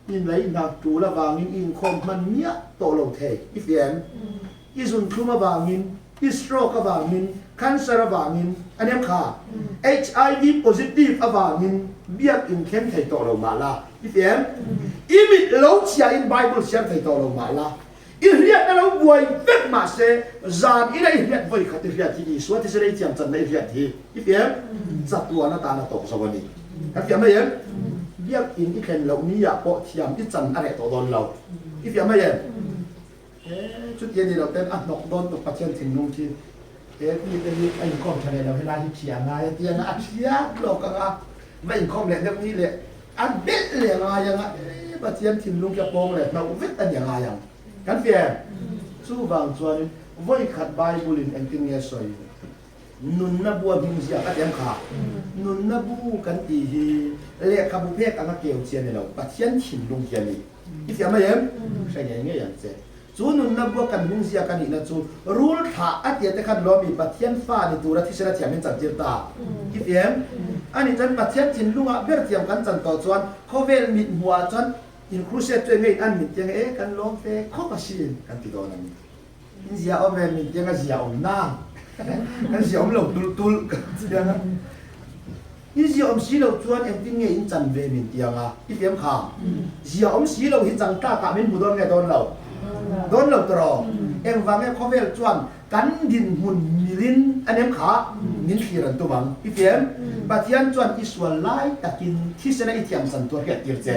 อินไหลนักจูละวางอินคมมันเนี้ยโตลงเทอีเฟียนอีสุนคลุมวางอิน stroke วางมิน cancer วางมินอันนี้ค่ะ HIV positive วางมินเบียกอินเข้มไทยโตลงมาละอีเฟียมอีมิดโลเชียอินไบเบิลเชียไทยโตลงมาละอีเรียนนั่นเราบวยเฟกมาเซจานอีได้เรียนบวยขัดเรียนที่สวัสดิ์เสรีที่ยังจันได้เรียนที่อีเฟียมจัดตัวหน้าตาหน้าโตสวัสดีกันเฟียมไม่เห็นเบียกอินที่เข็นเรานี่อยากโปะเทียมที่จันอะไรโตโดนเราอีเฟียมไม่เห็นชุดเย็นนี่เราเต้นอ่ะนกโดนตกประเทศถึงนุ่งที่นี่เป็นไอ้ข้อมทะเลเราให้ได้ที่เขียนไงเตียงอ่ะเขียนโลกอ่ะไม่ข้อมเลยเรื่องนี้เลยอันเบ็ดเลยไงยังอ่ะประเทศถึงนุ่งกระโปรงเลยเราเวทอันยังไงยังกันเฟียสู้บางส่วนวัยขัดใบบุลินเอ็นติงเงี้ยสวยนุนนับบัวพิมพ์เสียก็เต็มขานุนนับบูกันตีฮีเรียกคำพูดเพกอันก็เกี่ยวเชียนเราประเทศถึงนุ่งเขียนนี่ที่เสียไม่เห็นใช่ยังไงอย่างเจ๊จูนุนนับว่ากันมุงเสียกันอีกนะจูรูลท่าอันเดียแต่กันล้อมีปัทยันฟ้าในตัวที่เสด็จยังไม่จัดเจตาคิดเองอันนี้จันปัทยันจินลุงอ่ะเบียร์เทียมกันจันต่อจวนเขาเวลมิดหัวจนอินครูเซตตัวเองอันมิดยังกันล้อมเฟะข้อก็ชินกันติดตัวนั้นนี่เสียอมเมิดยังก็เสียอมน้ำกันเสียอมหลงตุลกันเสียนะนี่เสียอมสีเราจวนเองที่เงี้ยอินจันเวมิดยังอ่ะคิดเองค่ะเสียอมสีเราหินจังตากามินบุดอนไงตอนเราโดนเราตรอเอ็งว่าแม่ข้อเวลจวนกันดินหุ่นมิลินอันนี้ขามินขีรันตัวบังอีเฟียมปัจจัยจวนอิสวาไลตะกินที่เสนออิทยามสันตัวเกียรติเจ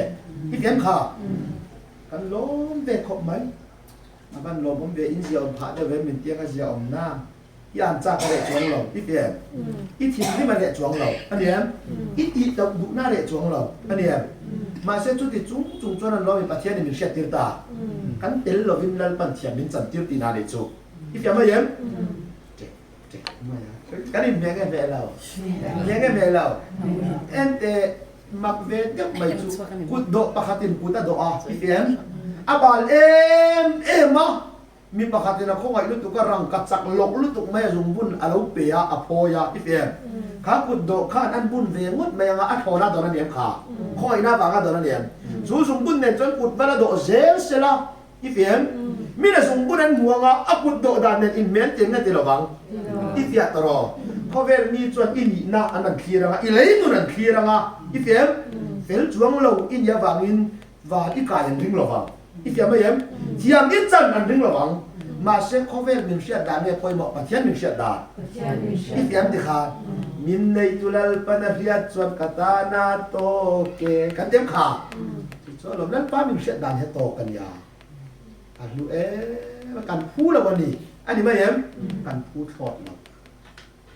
อีเฟียมขากันล้มเวคบไหมมาบ้านล้มผมเวอินเสียอมผาเดเวมินเตียงก็เสียอมหน้ายานจากอะไรจวงเราอีเฟียมอีทิมที่มันเละจวงเราอันนี้อีตะบุกหน้าเละจวงเราอันนี้มาเสียจุดที่จุงจวนนั้นเราเป็นปัจจัยในมิเชติร์ตากันเตลเราวินลัลปันเทียมินจันติร์ตีนาเดจูอีเฟียมไม่เยี่ยมเจ๊ไม่กันนี่เมียกันเวลาเมียกันเวลาเอ็นเตมักเวดกับไม่จูกุดโดปะขัดินกุดโดอาอีเฟียมอาบาลเอ็มมามีปะขัดินเขาไงลุตุกรังกัดสักหลกลุตุกไม่ซุงบุญอาลูเปียอโพยาอีเฟียมข้ากุดโดข้าอันบุญเวงุดไม่ยังอัดโหนาตอนนั้นเองข้าคอยหน้าฟังกันตอนนั้นเองสู้ซุงบุญเนี่ยจนกุดเวลาโดเซลเซล่าอีเฟียมมีแต่ส่งบุญนั้นหัวงาอักุดโดดานเนี่ยอินเมนต์เจงเนี่ยตีระวังอีเฟียตรอเขาเวลมีจวนอินน่าอันนั้นคีระงาอีเลยนู่นนั่นคีระงาอีเฟียมเฟลจวงเราอินยาวังอินว่าอีกายอันดึงระวังอีเฟียไม่เห็นเทียมอินจันอันดึงระวังมาเช็คเขาเวลมีเสียดานเนี่ยคอยบอกปะเทียนมีเสียดานอีเฟียมดิค่ะมินในตุลลปนเรียจวนกตานาโตเกกันเต็มขาส่วนหลบนั้นป้ามีเสียดานให้โตกันยาอันรู้การพูดแล้ววันนี้อันนี้ไม่เห็นการพูดถอดเรา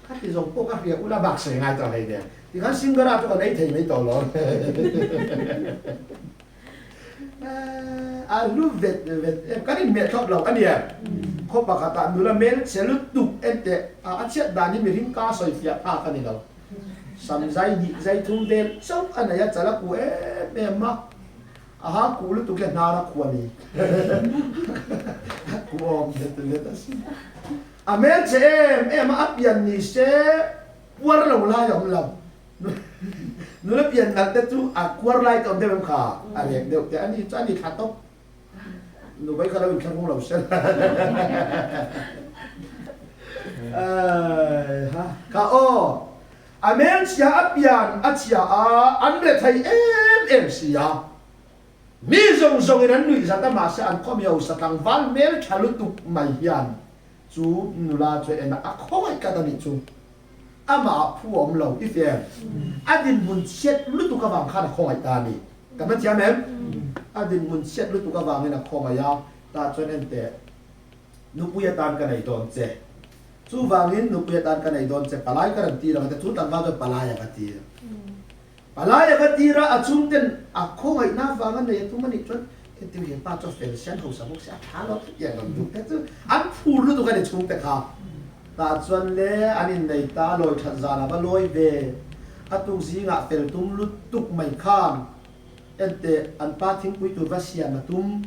ข้าที่ส่งพวกข้าเรียกอุลาบักเสียงไงต่ออะไรเนี่ยที่ข้าซิงเกิลอาตัวไหนเทไม่ต่อหรอกอันรู้เวทกันนี่เมียชอบเราอันนี้เขาปากตาดูแลเมลเสลุตุกเตอาเชียดานี่มีริมกาสอยเฟียอากันนี่เราสัมใจยิใจทุ่มเดลชอบอันไหนจะละกูเมียมาอาหากูรู้ตุกเล่นนารักควนี่กูอมเด็ดเด็ดสิอเมริกามาอัพยันนี่เช่วัวเราไล่ยอมเรานู่นเปลี่ยนนั่นแต่จู่วัวไล่ตอนเดิมขาอะไรเดี๋ยวอันนี้ขาดตกนู่นไปเขาเราเป็นช่างของเราเช่นฮะข้าโออเมริกาอัพยันอัจฉริยะอันเด็ดไทยเสียมีส่งนั้นหนุ่ยสัตว์มาเสียอันข้อมีเอาสัตว์วันเมลชาลุตุกไม่ยันจูนุลาช่วยเอ็นอักข้อยกันนี่จูอามาผู้อมเราอีเฟียอดินมุนเช็ดลุตุกวังข้าข้อยตานี่กันมันเชื่อไหมอดินมุนเช็ดลุตุกวังนี่นะข้อยยาตาช่วยเอ็นเตนุปุยตานกันในตอนเจจูวังนินนุปุยตานกันในตอนเจปลายกันตีเราแต่จูตันว่าจะปลายกันตีAlaya katira atsumten ako ngay nafangan na ito manikot ito yung pato felsian ho sa mukha halot yan ang duket ang pulo to kanit sumte ka tatsuan le anin na italoy tanzana baloy be atong singa fel tumlutuk may kam ente an pating puito vasya matum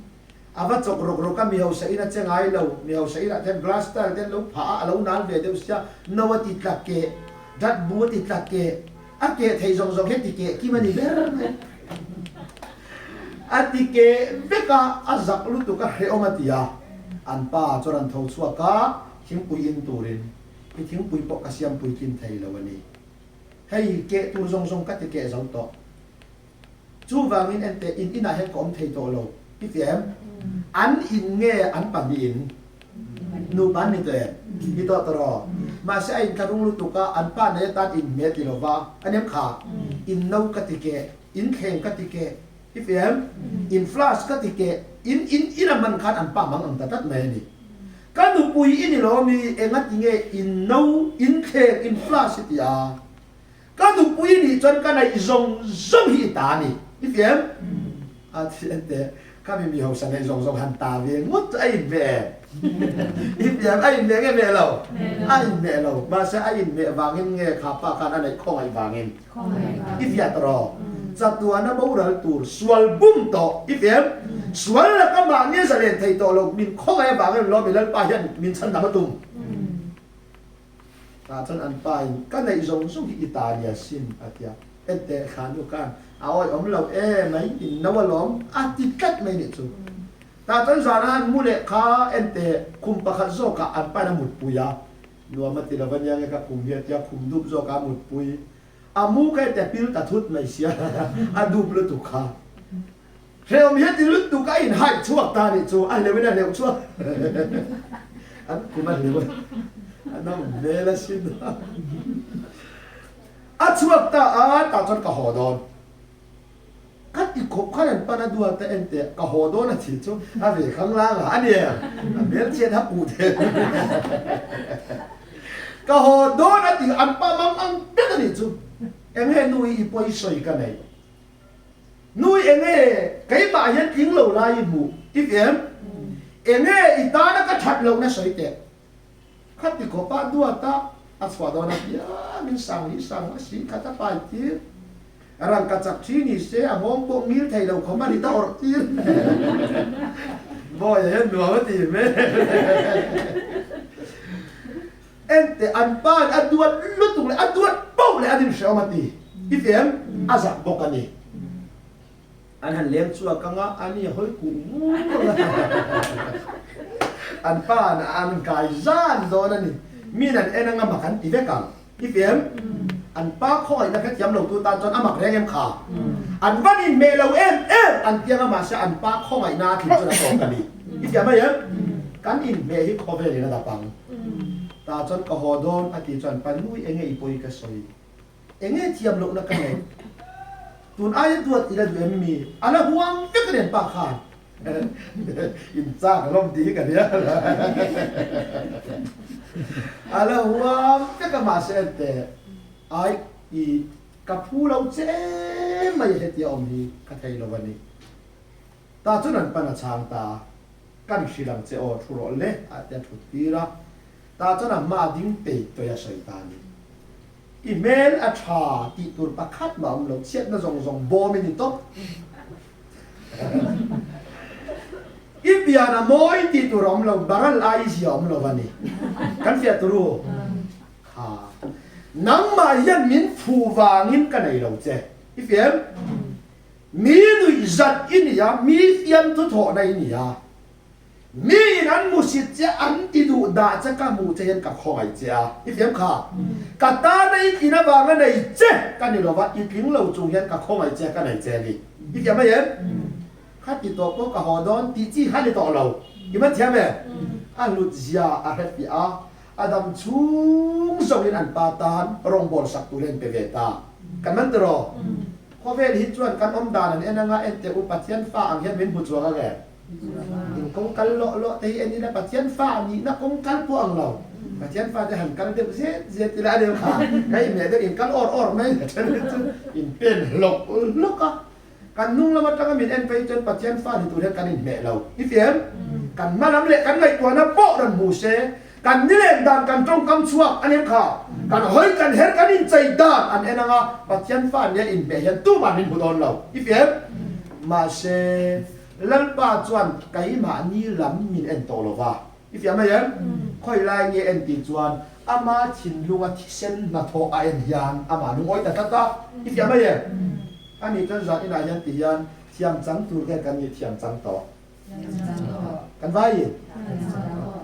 avat sokrok ka mihaw sa ina tsangay law mihaw sa ina ten glass tar ten law pa alaw nan ve dew siya nawati tlakke dat buti tlakke Ake thay zong zong heti ke kimani ber ati ke beka azak lutu ka heomatia anpa choran thau chuaka ทิ้งปุ๋ยอินตูรินไปทิ้งปุ๋ยปกเสียมปุ๋ยกินไทยแล้ววันนี้ให้เกะตูทรงกัดเกะสองต่อจูวางอินเอ็นเตอินน่าให้กอมไทยโตโลพี่เสียมอันอินเง่อันปั่นอินนูปันนี่ตัวเองพี่ต่อตรอมาใช้อินคารุงลุตุกะอันป้าในตันอินเมติโลวาอันนี้ขาอินนูกัดเกะอินเข่งกัดเกะพี่เสียมอินฟลาสกัดเกะอินมันคันอันป้ามังอันตัดแม่นี่การดูปุยอินโลมีเอ็งัดยังไงอินนูอินเข่งอินฟลาสติยาการดูปุยนี่จนกันในซงฮิตานี่พี่เสียมอาทิตย์เดข้ามีหัวสันในซงหันตาเวียงมุดไอ้แม่พี่เสียมไอ้แม่ไงแม่เราไอ้แม่เรามาใช้ไอ้แม่วางเงินไงข้าป้าการอันไหนข้องไอ้วางเงินพี่เสียตรอจัดตัวนั้นบ่รู้ตัวสวลบุ้มต่อพี่เสียมสวลแล้วก็มาเนี่ยแสดงไทยต่อเราบินข้องไอ้วางเงินเราไปเล่นป้ายันบินชั้นดำตุ้มท่านอันไปก็ในซงที่อิตาลีสินอาทิตย์เอ็ดเดขานอยู่กันเอาไอ้เราไม่อินนวลอมอาทิตย์กัดไม่เนี่ยจูแต่ท่านสารนั้นมูเลข้าเอ็ดเดคุมประคัตโซกอันไปน้ำมุดปุยนัวมาติละวันยังไงกับคุมเฮียจะคุมดูบโซกามุดปุยอามูก็แต่พิลตัดทุดไม่เสียอาดูบลุตุข้าเรียวมีติลุตุก้าอินให้ชั่วตาเนี่ยจูอันเลวไม่ได้เลวชั่วอันคุมมันเลวอันนั้นเวลาสินะอัดสวกตาตาจนกะหอดอนกัดอีกขบขันปนัดดูแต่เอ็นเตะกะหอดอนนะทีจูอาเวข้างล่างอันเนี้ยเบลเชียทับปูเทกะหอดอนอันที่อันปามังอันเด็กนี่จูเอ็งเฮนุยอีปอยสวยกันไหนนุยเอ็งเฮไก่บ่ายันทิ้งเหล่าลายหมู่ที่เอ็มเอ็งเฮอีตานักกระชัดเหล่านั้นสวยเตะขัดติขบดูตาอัศวดานักยามินสังฮิสังสิขัดไปที่รังกัจจชีนี่เสียมองพวกมิลไทยเราเขามาดิตาอร์ตีบ่อยเห็นหนูว่าตีไหมเอ็นแต่อันป้านอันดวนลุตุเลยอันดวนปุ๊บเลยอันนี้เสียมาตีอีเฟมอาซักบอกกันนี่อันนั้นเลี้ยงชัวกังอ่ะอันนี้เฮ้ยกูอันป้านอันกายจานโดนนี่มีนั่นเอ็นงามากันอีเวกันอีเฟมอันป้าคอยนะครับย้ำลงตัวตาจนอามักแรงเอ็มขาอันวันนี้เมลเอ็มอันเตียงมาเสียอันป้าคอยนาถึงจนตกกันนี่อีเฟมไม่เอ็มกันอินเมฮิคอเวลีนะตาปังตาจนกะหอดอนอธิจนปันนุยเองไอ้ปุยกระสอยเองไอ้เทียมลงนักกันเลยตุนอายตัวอีละดูเอ็มมีอะไรห่วงก็กระเด็นปากขาดอินซ่ากับลมดีกันเนี่ยอะไรห่วงก็กระมาเสียแต่ไอ้อีกับผู้เราเจ๊ไม่เห็นที่อมฮีกัทยเราวันนี้ตาจนนั้นปันชางตากันชิลังเจ้าทุรเล่อาจจะทุตีระตาจนมาดิ้งเตะตัวยาชัยตานีอีเมลอาชาติตุลประคัดมาอมลงเช็ดน่ะส่งโบมินิโตอีเปียน่ะมอยติตุรอมลงบารัลไอซิอมลงวันนี้กันเสียตุรูค่ะนังมายันมินฟูวางินกันไอเราเจอีเฟียมมีนุยจัดอินยามีเฟียมทุทอในนี่ยามีนันมุสิตเจอันติดูดาจะกามูเจนกับคอยเจ้าอีเฟียมค่ะกัตตาในอินาบางในเจกันนี่เราว่าอีพิงเราจงเห็นกับคอยเจกันในเจนี่อีเฟียมไม่เห็นข้าติดตัวพวกกับหอดอนตีจี้ข้าในต่อเราอีมันเทียมไหมอันลุจยาอาเฮฟิอาอาดัมชุ่มส่งเงินอันปาตานรองบอลสักตุเรนเปเวตากันมันตรอข้อเวรฮิตจวนกันอมดานันเอ็นงาเอ็นเตอุปัจเจียนฟ้าอังเฮนเวนบุจวกันแกอินคงกันโลเตยเอ็นนี่นะปัจเจียนฟ้านี่นะคงกันพวกเราปัจเจียนฟ้าจะหันกันเดี๋ยวเสียทีละเดียวค่ะใครเมียเดี๋ยวอินกันออดไหมอินเป็นหลกอ่ะกันนุ่งแล้วมันก็มีเอ็นไปจนปัจเจียนฟ้าที่ตัวเดียวกันอินเมียเราอีเฟียมกันมาล้ำเละกันไงตัวนั้นโป๊ะดันบูเซกันนี่เล่นดังกันตรงคำชัวอันนี้ค่ะกันเฮ้ยกันเห็นกันอินใจด่าอันเอ็นงาปัจเจียนฟ้าเนี่ยอินเบียนตู้มันอินบุตรเราอีเฟียมมาเซลันป้าจวนไก่หมานี่ล้ำมินเอ็นโตโลวาอีเฟียมไม่ยังค่อยไล่เงี้ยเอ็นตีจวนอามาชินลุงที่เส้นนาโทไอเอ็นยานอามาลุงอ้อยแต่ตาอีเฟียมไม่ยังอันนี้ก็จะอินายันตียันเทียมจังตัวแค่กันยี่เทียมจังต่อกันไว้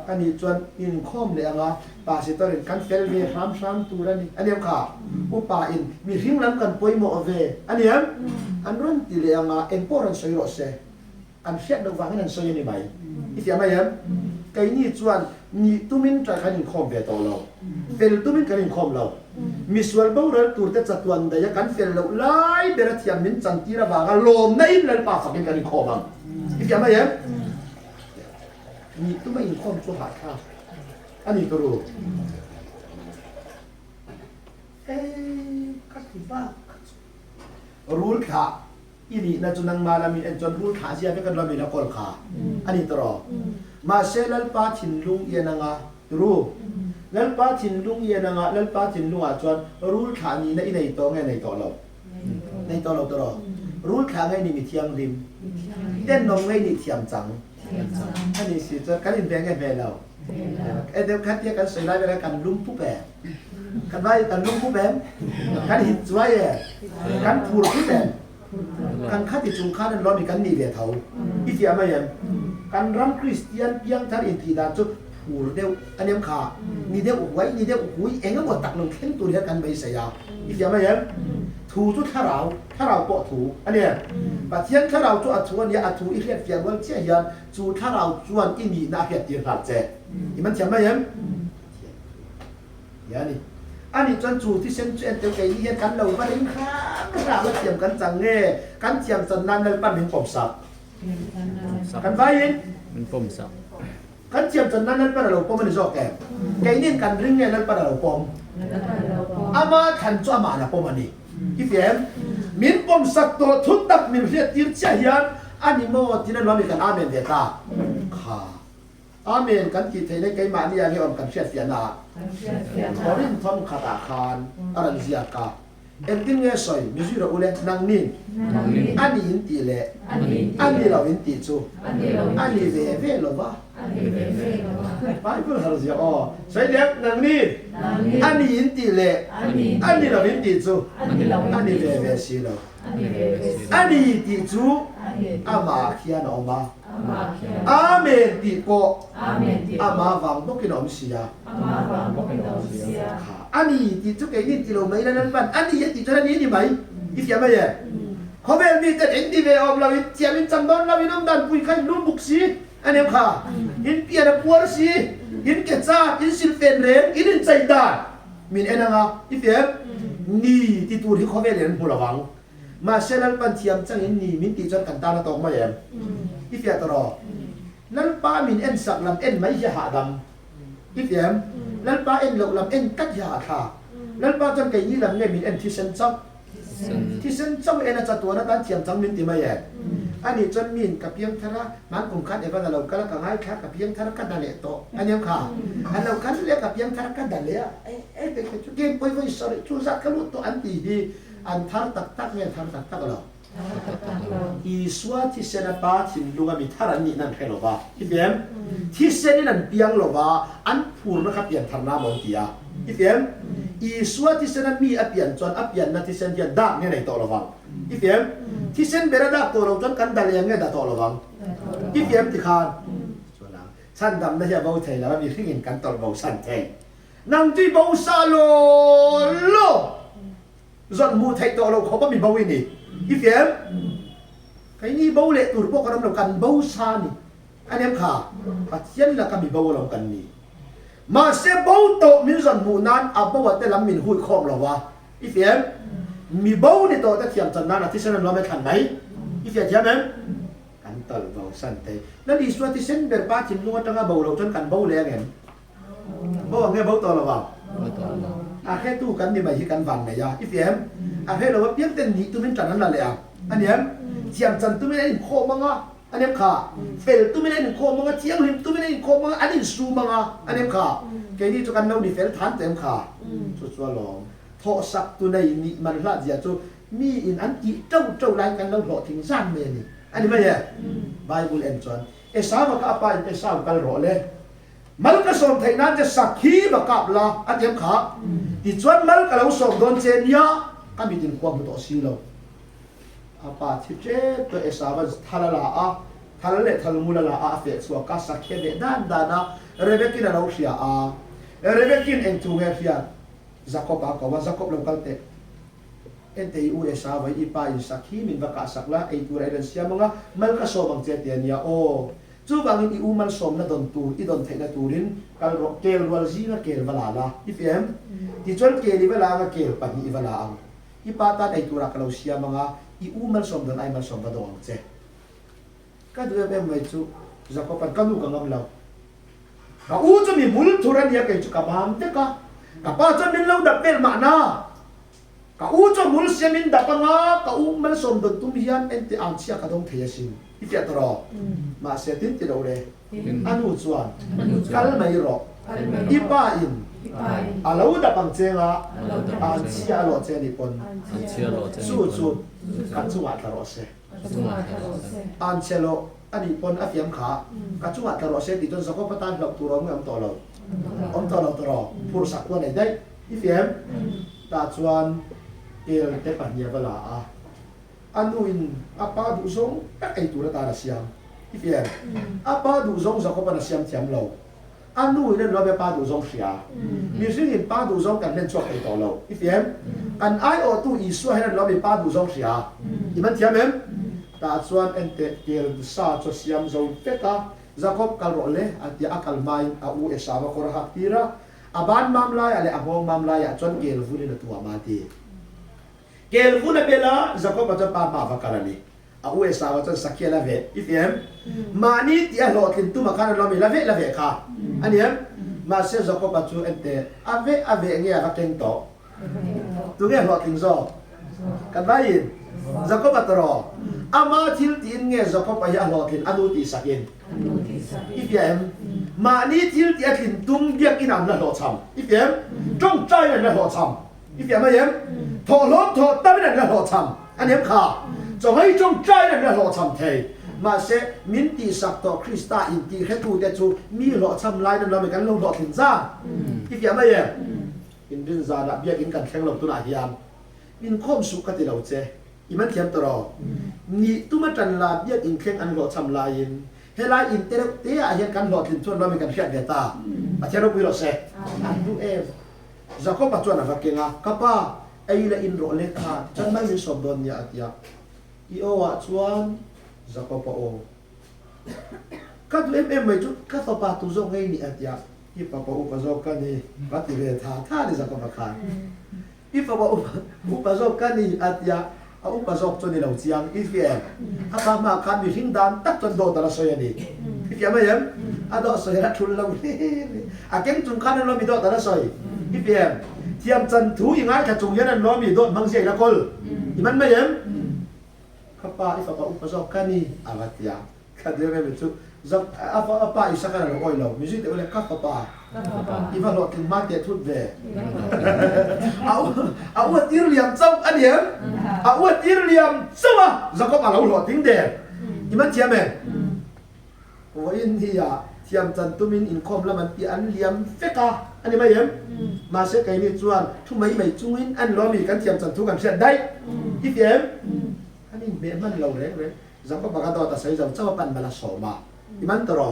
อันนี้จวนอินคอมเลยอ่ะป่าสิตอร์กันเฟลเวซ้ำตัวนี่อันนี้ค่ะอุป่าอินมีริงล้ำกันป่วยหมอเวอันนี้อันรุ่นที่เลยอ่ะเอ็มพอรันสอยรถเสอันเสียดวางนั้นสอยนี่ไหมอีเสียไหมยังไก่นี่จวนนี่ตุ้มินจะกันอินคอมเวตัวเราเฟลตุ้มินกันอินคอมเรามีส่วนบ่าวเราตัวเตจัตุวันได้ยังกันเฟลเราไล่เบรติยามินจันทีระบางลมในอินเลนป่าฝักกันอินคอมมั้งอีเสียไหมยังนี่ตุ้มินอินคอมชั่วหาข้าอันนี้ก็รู้กัดที่บ้ารู้ค่ะอีนี่น่าจะนั่งมาแล้วมีเอ็นจนรู้ขาเสียไม่กันเรามีนักกอล์ฟขาอันนี้ตรอมาเชลัลปาถินลุงเยนังอ่ะรู้ลัลปาถินลุงเยนังอ่ะลัลปาถินลุงอ่ะจนรู้ขานี่ในในตัวไงในตัวเราในตัวเราตรอรู้ขาไงนี่มีเทียงริมเต้นนองไงนี่เทียมจังอันนี้สิจะกันอินแบงไงแม่เราเดี๋ยวคัดเทียกันใส่ไล่ไปแล้วกันลุ่มผู้แบกกันไว้กันลุ่มผู้แบกกันหิดไว้กันผูกผู้แบกกันคัดที่จุงข้านั้นร้อนมีกันนี่เดียเท่าอีที่อะไรอย่างกันรำคริสเตียนเพียงท่านอินทีดาจุดผูกเดียวอันนี้ขานี่เดียวไว้นี่เดียวหุยเองก็หมดตักลงเข่งตัวเดียวกันไปเสียอีที่อะไรอย่างถูจุดถ้าเราปะถูอันนี้ปัจจัยถ้าเราจุดอัฐวันนี้อัฐอีเรียนเฟียงวันเชี่ยยันจุดถ้าเราจวนอินี่น่าเพียรตีหลักเจอีมันเทียมไหมยังอย่างนี้อันนี้จนจู่ที่เส้นเอ็นเตียวไก่เฮียกันเราไม่ได้ข้ามกระดาษเทียมกันจังเง่กันเทียมสันนันในปั้นหินปมสับกันไปยิง มันปุ่มสับ กันเทียมสันนันนั้นปั้นเราปมมันจะแก่ไก่นี่กันริงเงี้ยนั้นปั้นเราปมอามาขันจ้ามานะปมอันนี้อีเฟียมมินปมสักตัวทุกตับมินเรียดยืดเชียนอันนี้โมที่นั่นเรามีกันอาเมนเดตาค่ะอาเมนกันกิจในไก่มานี่ยังให้อมกันเชียเสียนาขอรินทอนขาตาคานอารันเซียกาเอ็นดิ้งเงยสอยมิจุระอุเลนังนินอันนี้อินตีเล่อันนี้เราอินตีจูอันนี้เวเวลวะไปพูดฮารุเซียอ๋อใส่เล็กนังนินอันนี้อินตีเล่อันนี้เราอินตีจูอันนี้เวเวสิเราอันนี้ตีจูอามาเขียนออกมาอาเมนตีโกอามาวังบกินอมเสียอันนี้ที่ทุกอย่างนี่ที่เราไม่ได้นั่นบ้านอันนี้ที่จะนั่นนี่นี่ไหมอีเสียไหมเนี่ยเขาเป็นมีแต่เอ็นดีเวอมเราเสียมินจำนวนเราวินน้ำดันปุยไข่ลุ่มบุกซีอันนี้ค่ะอินเปียร์ปัวซีอินเกจ้าอินซิลเฟนเรนอินใจดามินเอ็นngaอีเสียนี่ที่ตัวที่เขาเป็นเรียนผู้ระวังมาเช่นนั้นปันเทียมจังอินนี่มินตีจนกันตาหน้าตองมาเองอีเสียตลอดนั้นป้ามินเอ็นสักลำเอ็นไม่ใช่หาดำอีเสียนั้นป้าเอ็นหลงลำเอ็นกัดยาค่ะนั้นป้าจนไก่ยี่ลำเนี่ยมินเอ็นที่เซนจังที่เซนจังเอ็นจะตัวนั้นการเทียมจังมินตีมาเองอันนี้จนมินกับเพียงทาระมันคงคัดเอวันเราก็แล้วก็ให้ค่ะกับเพียงทาระกันนั่นแหละโตอันนี้ค่ะอันเราคัดเรียกกับเพียงทาระกันนั่นแหละเด็กจุดเกมไปไว้สอรี่ชูซักกันรู้ตัวอันตีดีอันทาร์ตักเนี่ยทาร์ตักเราอีสวาที่เซนป้าที่ลุงมีทารันนี่นั่นแค่หรอวะที่เบียมที่เซนนั่นเปียงหรอวะอันพูดนะครับเปลี่ยนทาร์นาบอนตีอ่ะที่เบียมอีสวาที่เซนมีอเปลี่ยนจนอเปลี่ยนนั่นที่เซนที่ดักเนี่ยในตัวหรอวะที่เบียมที่เซนเบรดักตัวเราจนกันดัลยังไงดักตัวหรอวะที่เบียมที่ขานส่วนนั้นสั้นดำนะจ๊ะเบาไทยแล้วมีขึ้นกันตัวเบาสั้นไทยนั่งที่เบาซาโลโลจนมูไทยตัวเราเขาไม่มีเบาวินี่อีเฟียมใครนี่เบาเละตัวพวกเรากันเบาซานี่อันนี้ค่ะปัจจัยละก็มีเบาเรากันนี่มาเสเบาโตมิจนมูนั้นอาบว่าแต่ละมินหุยคอมเราวะอีเฟียมมีเบาในตัวแต่เทียมจันนั้นที่เส้นเราไม่ทันไหมอีเฟียมใช่ไหมกันตลเบาสั้นเตยแล้วดีส่วนที่เส้นเบอร์ป้าจินลุงว่าตั้งแต่เบาเราจนกันเบาแรงเห็นเบาไงเบาตัวเราวะแค่ตู้กันนี่ไม่ใช่กันฟันเลยอะอีเฟียมแค่เราว่าเพียงแต่หนีตู้มินจันนั้นละเลยอ่ะอันนี้เทียมจันตู้มินไอ้โคมังอ่ะอันนี้ค่ะเฟลตู้มินไอ้โคมังอ่ะเทียงริมตู้มินไอ้โคมังอ่ะอันนี้ซูมังอ่ะอันนี้ค่ะแค่นี้จะกันเราดิเฟลทันเต็มค่ะชัวร์ลองทอสักตัวในนี่มันละเดียจูมีอินอันที่เจ้าไรกันเราหล่อถึงสร้างเมนี่อันนี้ไม่ใช่ไบเบิลเอ็นจอนสาวกับapaสาวกันหล่อเลยมันก็ส่งไทยนั้นจะสักขีบักกับละอันเดียมขาที่ชวนมันก็เราส่งโดนเจนยาก็มีถึงความตัวสิเราapaที่เจ้าตัวสาวทาราลาทาราเล่ทารุมุลลาเฟสว่าก็สักแค่เด็ดด้านนะ Rebekin na raw siya Rebekin ang tunga siya Jacob ako Jacob lang kalte ente USA vai ipa in sakhi min baka sakla ay turay dan siya mga malkasomang tetian niya chu bangin iumal som na don tu idon thai na turin kal ro kel wal zinga kel balala ifem ti chon kel ibala nga kel pani ibala ang ipata ay tura kalau siya mga iumal som don ay mal som ba dong che kadwe be mai chu Jacob kan kanu kang amlaw ka u chu mi mul thuran ya kai chu kamam te ka pa chu min lo da pel ma na ka u chu mul sia min da pa nga ka u mal som don tum hian ente ang chia ka dong thei sin ifya tro ma se tin ti do re anu chuan kal mai ro ipa in alo da pang chenga an chia lo che ni pon su kan chu wa ta ro se an chelo ani pon afiam kha ka chu wa ta ro se ti ton sako patan lok tu ro ngam to lo om to lo tro pur sak wa nei dai ifiam ta chuan el te pan ya bala anuin apa du zong tak ai tu ta siam ifiam apa du zong sako pa na siam tiam lo anu inen lo be pa du zong sia mi sin pa du zong kan len chok ai to lo ifiam kan ai o tu i su hen lo be pa du zong sia iman tiam em ta chuan ente kel sa cho siam zo peka Jacob kal ro le atia akal mai a u e sa ma ko ra tira aban mamlai ale abong mamlai a chon kel vuni na tu amati kel vuna bela Jacob ta pa ma vakarani a u e sa wa chon sakya la ve ifem mani ti a lo tin tu makana lo mi la ve kha aniam ma se Jacob pa chu ente ave nge a keng to tu nge lo tin zo kan vai Jacob atro ama thil tin nge Jacob ya lo tin anu ti sakin ifem mani thil ti atlin tum biak inam la lo cham ifem trong chai la lo cham ifem ma yem tho lo tho ta ben la lo cham anem kha chong ai trong chai la lo cham thei ma se min ti sak to Krista in ti hetu de chu mi lo cham lai nam la kan lo lo tin za ifem ma yem in din za la biak in kan kheng lo tu na hiam in khom su ka ti lo che iman thiam toro ni tuma tan la biak in kheng an lo cham lai in helai in te a hian kan lo tin chon lo mi kan hiat de ta a thero pi ro se du em Jacob pa chuan a vakenga kapa ai la in ro le kha chan mai min som don ya atia I o wa chuan Jacob pa o ka du em mai chu ka to pa tu zo ngai ni atia I pa pa u pa zo ka ni ka ti ve tha ni Jacob pa kha I pa pa u pa zo ka ni atia a u pa zo chon ni lo chiang I fiam a pa ma kha mi hing dan tak chon do ta la so ya ni I fiam ma yam a do so ya thul lo a keng chung khan lo mi do ta la so I fiam thiam chan thu I ngai tha chung yan lo mi do mang sei la kol I man ma yam kha pa I pa pa u pa zo ka ni a wa tia kha de me chu zak a pa I sa ka lo oi lo mi ji te ole ka pa I va lo tin ma te thut ve a u tir liam chau an yam a u tir liam chawa Jacob a lo lo ting de I man thiam me o in hi ya thiam chan tumin in khom la man ti an liam feka ani ma yam ma se kai ni chuan thu mai mai chungin an lo mi kan thiam chan thu kan se dai I fiam ani be man lo re Jacob ba ka do ta sai jam chawa pan bala so ma I man toro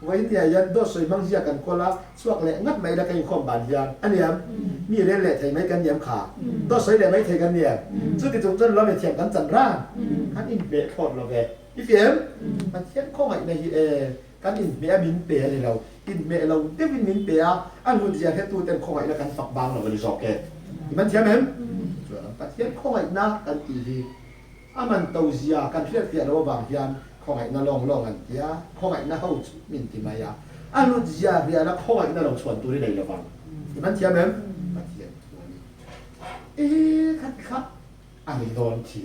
wai ti yan do soi mang sia kan kola chuak le ngat mai la kai khom ban hian ani yam mi le le thai mai kan yam kha do soi le mai thai kan ne chu ti chung chen lo me thiam kan chan ra kan in be thot lo ve I fiam man thiam khong ai nei kan in be min pe le lo in me lo te vin min pe a an hun dia he tu ten khong ai la kan fak bang lo le so ke I man thiam em pa thiam khong ai na kan ti hi aman tau zia kan thiam fia lo bang hian khong ai na long an tia khong ai na ho min ti mai a an lu zia bia la khong ai na long chuan tu ri nei lo bang I man thiam em pa thiam khat an don thi